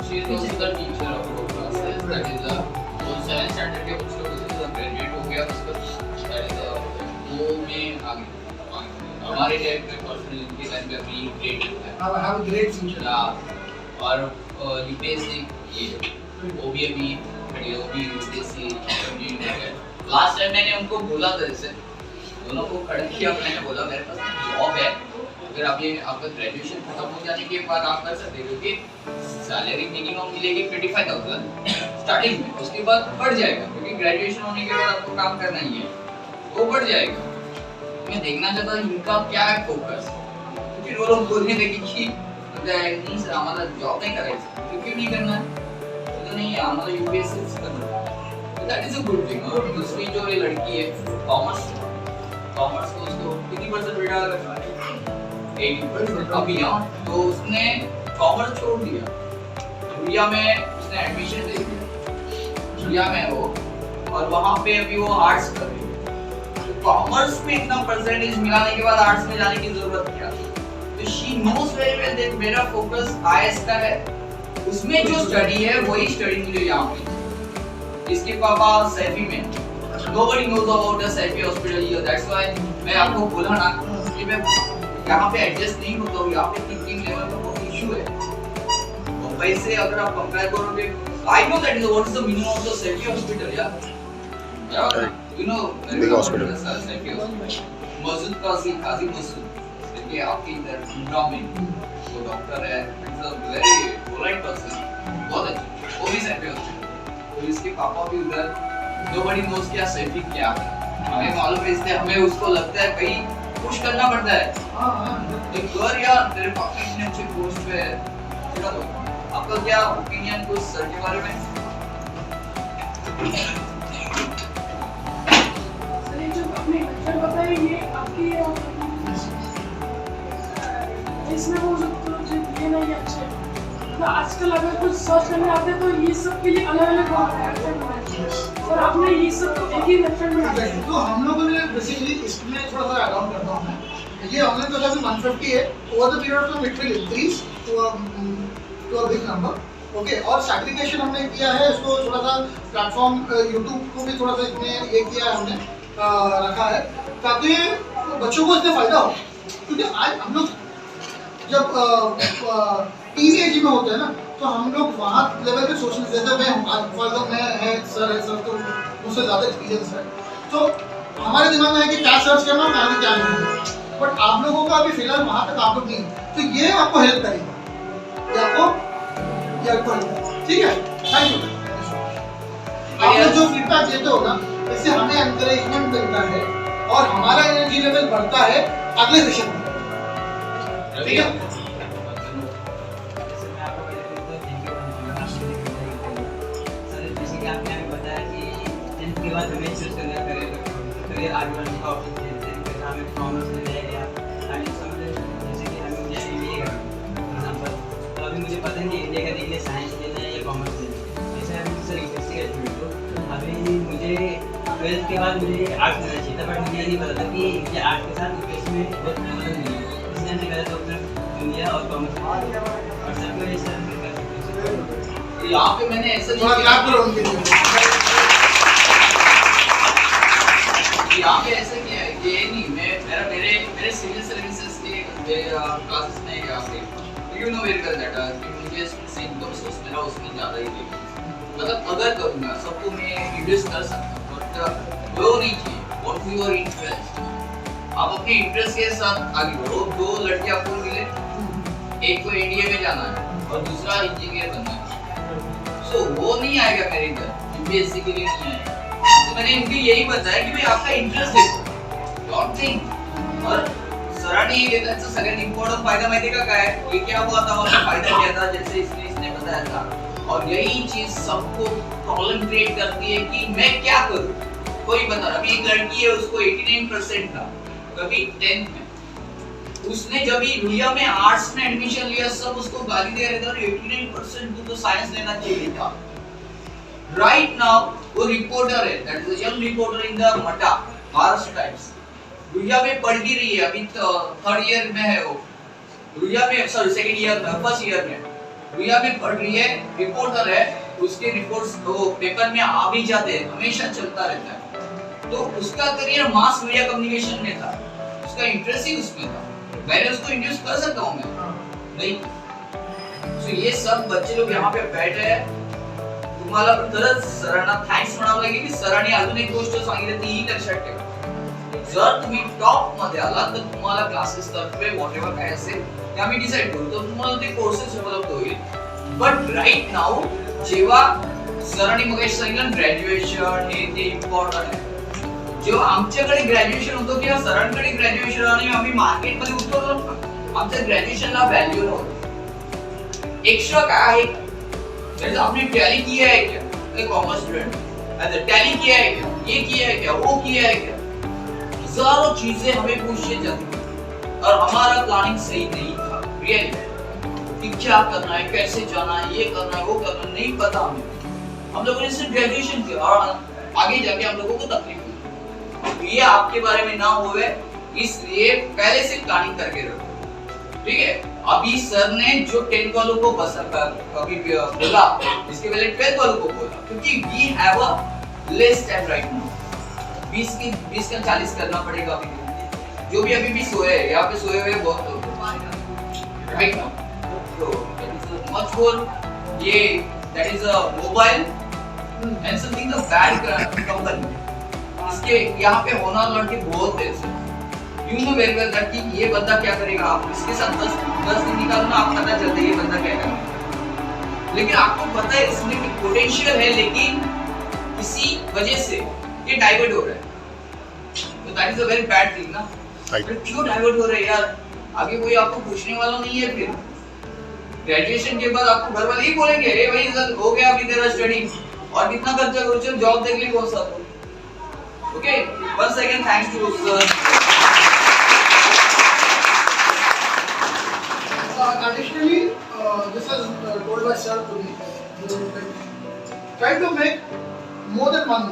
She is also the teacher of our classes. That is the वो 7th standard के कुछ लोग जैसे graduate हो गया उसका that is वो में आगे हमारे टाइप के पर्सन इनके टाइम पे अभी grade have a great future और यूपीएससी ये ओबीएबी ओबी यूपीएससी लास्ट टाइम मैंने उनको बोला था जैसे दोनों को खड़े किया मैंने बोला मेरे पास जॉब है अगर अभी आपका ग्रेजुएशन खत्म हो जाने के बाद आप कर सकते हो क्योंकि सैलरी मिनिमम मिलेगी 25,000 स्टार्टिंग में उसके बाद बढ़ जाएगा क्योंकि ग्रेजुएशन होने के बाद आपको काम करना ही है वो बढ़ जाएगा मैं देखना चाहता हूँ इनका क्या है फोकस क्योंकि वो लोग बोलने लगे कि नहीं सर हमारा जॉब नहीं करायचं क्योंकि नहीं करना है तो नहीं है हमारा यूपीएससी करना है that is a good thing और दूसरी जो ये लड़की है कॉमर्स को उसको कितनी परसेंट बेटा लगा 80% अभी यहाँ तो उसने कॉमर्स छोड़ दिया जुलिया में उसने एडमिशन ले लिया जुलिया में वो और वहाँ पे अभी वो आर्ट्स कर रही है तो कॉमर्स में इतना परसेंटेज मिलाने के बाद आर्ट्स में जाने की जरूरत क्या तो she knows very well that मेरा फोकस आईएएस का है उसमें जो स्टडी है वही स्टडी मुझे यहाँ पे इसके पापा सैफी में nobody knows about the Saifee hospital here that's why मैं आपको बोला ना कि मैं यहाँ पे एडजस्ट नहीं होता हूँ यहाँ पे थिंकिंग लेवल का बहुत इशू है और वैसे अगर आप कंपेयर करोगे I know that is what is the minimum of the Saifee hospital यार you know big hospital Saifee hospital Masood Kazi Masood देखिए आपके इधर मुंडा में वो डॉक्टर है is a very polite person बहुत अच्छा वो भी सैफी हॉस्पिटल तो इसके पापा भी उधर नोबडी नोस क्या सैफी क्या है हमें मालूम है इसलिए हमें उसको लगता है कहीं पुश करना पड़ता है तो कर यार तेरे पापा इतने अच्छे पोस्ट पे है चलो आपका क्या ओपिनियन कुछ सर के बारे में सर ये जो आपने लेक्चर बताया ये आपकी इसमें वो जो ये नहीं अच्छे तो आजकल अगर कुछ सर्च करने आते हैं तो ये सब के लिए अलग अलग और आपने ये सब तो एक ही लेक्चर में तो हम लोगों ने बेसिकली इसमें थोड़ा सा ऐड ऑन करता हूं मैं ये ऑनलाइन क्लास अभी 150 है over the period of time it will increase to a big number okay और सैग्रीगेशन हमने किया है इसको थोड़ा सा प्लेटफॉर्म YouTube को भी थोड़ा सा इसमें ये किया है हमने रखा है ताकि बच्चों को इससे फायदा हो क्योंकि आज हम लोग जब टीनेज में होते हैं ना तो हम लोग वहाँ लेवल पे सोचने जैसे मैं है सर तो मुझसे ज़्यादा एक्सपीरियंस है तो हमारे दिमाग में है कि क्या सर्च करना है आगे क्या नहीं बट आप लोगों का अभी फिलहाल वहाँ तक आप लोग नहीं तो ये आपको हेल्प करेगा ये आपको ठीक है थैंक यू आप लोग जो फीडबैक देते हो ना इससे हमें एनकरेजमेंट मिलता है और हमारा एनर्जी लेवल बढ़ता है अगले सेशन में ठीक है के बाद हमें चूज करना करियर आगे बढ़ने का ऑप्शन देते हैं फिर हमें कॉमर्स में जाएगा आगे समझ जैसे कि हमें मुझे एमबीए करना एग्जांपल तो अभी मुझे पता नहीं इंडिया का देखिए साइंस लेना है या कॉमर्स लेना है जैसे अभी सर यूनिवर्सिटी का स्टूडेंट हूँ अभी मुझे 12th के बाद मुझे आर्ट्स लेना चाहिए था बट मुझे ये नहीं पता था कि आर्ट्स के साथ यूपीएससी में बहुत मदद मिली इसलिए मैंने कहा तो अपना इंडिया और कॉमर्स और सर को ये सर कर सकते यहाँ पे मैंने ऐसा थोड़ा क्लैप करो उनके लिए यहाँ पे ऐसा किया है कि नहीं मैं मेरे सिविल सर्विसेज के क्लासेस में यहाँ पे you know very well that कि मुझे से इनकम सोर्स मेरा उसमें ज़्यादा ही देगा मतलब अगर करूँगा सबको मैं रिड्यूस कर सकता हूँ बट वो नहीं चाहिए व्हाट इज योर इंटरेस्ट, आप अपने इंटरेस्ट के साथ आगे बढ़ो। दो लड़के आपको मिले, एक को एनडीए में जाना है और दूसरा इंजीनियर बनना है, सो वो नहीं आएगा मेरे इधर, यूपीएससी के लिए नहीं आएगा। तो मैंने इनको यही बताया कि भाई आपका इंटरेस्ट देखो, डोंट थिंक। और सरांनी त्याचा सगळ्यात इम्पॉर्टंट फायदा माहिती का काय, ये क्या हुआ था और फायदा क्या था, जैसे इसने बताया था। और यही चीज सबको प्रॉब्लम क्रिएट करती है कि मैं क्या करूं। कोई बता, अभी एक लड़की है उसको 89% था कभी 10th में, उसने जब भी रुइया में आर्ट्स में एडमिशन लिया सब उसको गाली दे रहे थे, और 89% तू तो साइंस लेना चाहिए था। राइट नाउ वो रिपोर्टर है, that is a young reporter in the Mata Maharashtra Times. Ruia में पढ़ भी रही है, अभी 3rd ईयर में है वो, रुइया में सॉरी 2nd ईयर में, 1st ईयर में रुइया में पढ़ रही है, रिपोर्टर है, उसके रिपोर्ट्स वो पेपर में आ भी जाते हैं, हमेशा चलता रहता है। तो उसका करियर मास मीडिया कम्युनिकेशन में था, उसका इंटरेस्ट ही उसमें था। मैंने उसको इंट्रोड्यूस कर सकता हूं मैं नहीं। सो ये सब बच्चे लोग यहाँ पे बैठे हैं, तुम्हाला पण खरंच सरांना थँक्स म्हणावं लागेल की सरांनी अजून एक गोष्ट सांगितली ती ही लक्षात ठेवा, जर तुम्ही टॉप मध्ये आलात तर तुम्हाला क्लासेस तर्फे व्हॉटएव्हर काय असेल ते आम्ही डिसाइड करू, तर तुम्हाला ते कोर्सेस उपलब्ध होईल। बट राइट नाउ जेव्हा सरांनी मगाशी सांगितलं ग्रॅज्युएशन हे ते इम्पॉर्टंट आहे, जेव्हा आमच्याकडे ग्रॅज्युएशन होतं किंवा सरांकडे ग्रॅज्युएशन आणि आम्ही मार्केटमध्ये उतरलो ना, आमच्या ग्रॅज्युएशनला व्हॅल्यू नव्हतं। एक्स्ट्रा काय आहे, जैसे आपने टैली किया है क्या, कॉमर्स स्टूडेंट टैली किया है क्या, ये किया है क्या, वो किया है क्या, हजारों चीजें हमें पूछी जाती थी और हमारा प्लानिंग सही नहीं था रियली, कि क्या करना है, कैसे जाना है, ये करना है, वो करना है, नहीं पता हमें। हम लोगों ने सिर्फ ग्रेजुएशन किया और आगे जाके हम लोगों को तकलीफ हुई। ये आपके बारे में ना होवे इसलिए पहले से प्लानिंग करके रखो, ठीक है। अभी सर ने जो 10th वालों को अभी बोला, इसके पहले 12th वालों को बोला, क्योंकि we have a less time right now, 20 का 40 करना पड़ेगा अभी। जो भी अभी भी सोए हैं, यहाँ पे सोए हुए बहुत लोग राइट नाउ, तो मच मोर ये that is a mobile and something the bad company, इसके यहाँ पे होना लड़के बहुत है sir, you know very well that कि ये बंदा क्या करेगा, आप इसके साथ 10 दिन निकालना, आप पता चलता है ये बंदा क्या करेगा। लेकिन आपको पता है इसमें पोटेंशियल है, लेकिन किसी वजह से ये डाइवर्ट हो रहा है, तो that is a very bad thing ना। क्यों डाइवर्ट हो रहा है यार, आगे कोई आपको पूछने वाला नहीं है। फिर ग्रेजुएशन के बाद आपको घर वाले ही बोलेंगे, ए भाई हो गया अभी तेरा स्टडी और कितना खर्चा करो, चल जॉब देख ले कौन सा। Okay, once again thanks to sir. Additionally, this is told by sir to me. Try to make more than one.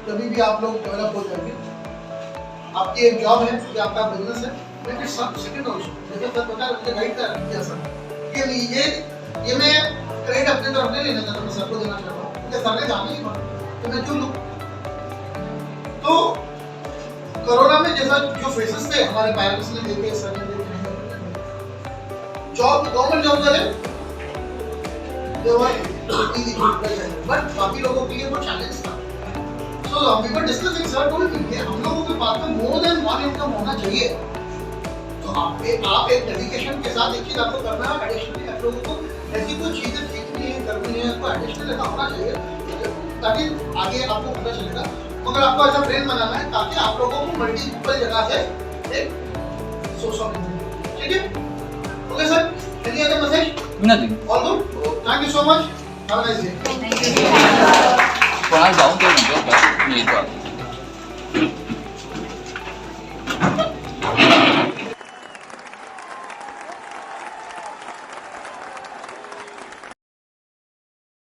जब भी आप लोग डेवलप हो जाएंगे, आपकी एक जॉब है या आपका बिजनेस है, लेकिन सब सेकंड ऑप्शन जैसे सर बता रहे थे गाइड कर दिया सर के लिए ये मैं क्रेडिट अपने तरफ नहीं लेना चाहता, मैं सबको देना चाहता हूँ क्योंकि सर ने जाना ही माना तो मैं क्यों लूँ। तो कोरोना में जैसा जो फेसेस थे हमारे पेरेंट्स ने देखे, सर ने देखे, जॉब गवर्नमेंट जॉब करे बट बाकी लोगों के लिए वो चैलेंज था। So we were discussing sir told me कि हम लोगों के पास में मोर देन वन इनकम होना चाहिए। तो आप एक डेडिकेशन के साथ एक चीज आपको करना है, एडिशनली आप लोगों को ऐसी कोई चीजें सीखनी है, करनी है, तो एडिशनल ऐसा होना चाहिए ताकि आगे आपको पता चलेगा। मगर आपको ऐसा ब्रेन बनाना है ताकि आप लोगों को मल्टीपल जगह से एक सोर्स ऑफ इनकम, ठीक है। Okay sir, any other message? Nothing, all good, thank you so much, have a nice day. Thank you. कोणाला जाऊन ते म्हणतो मी येतो आता.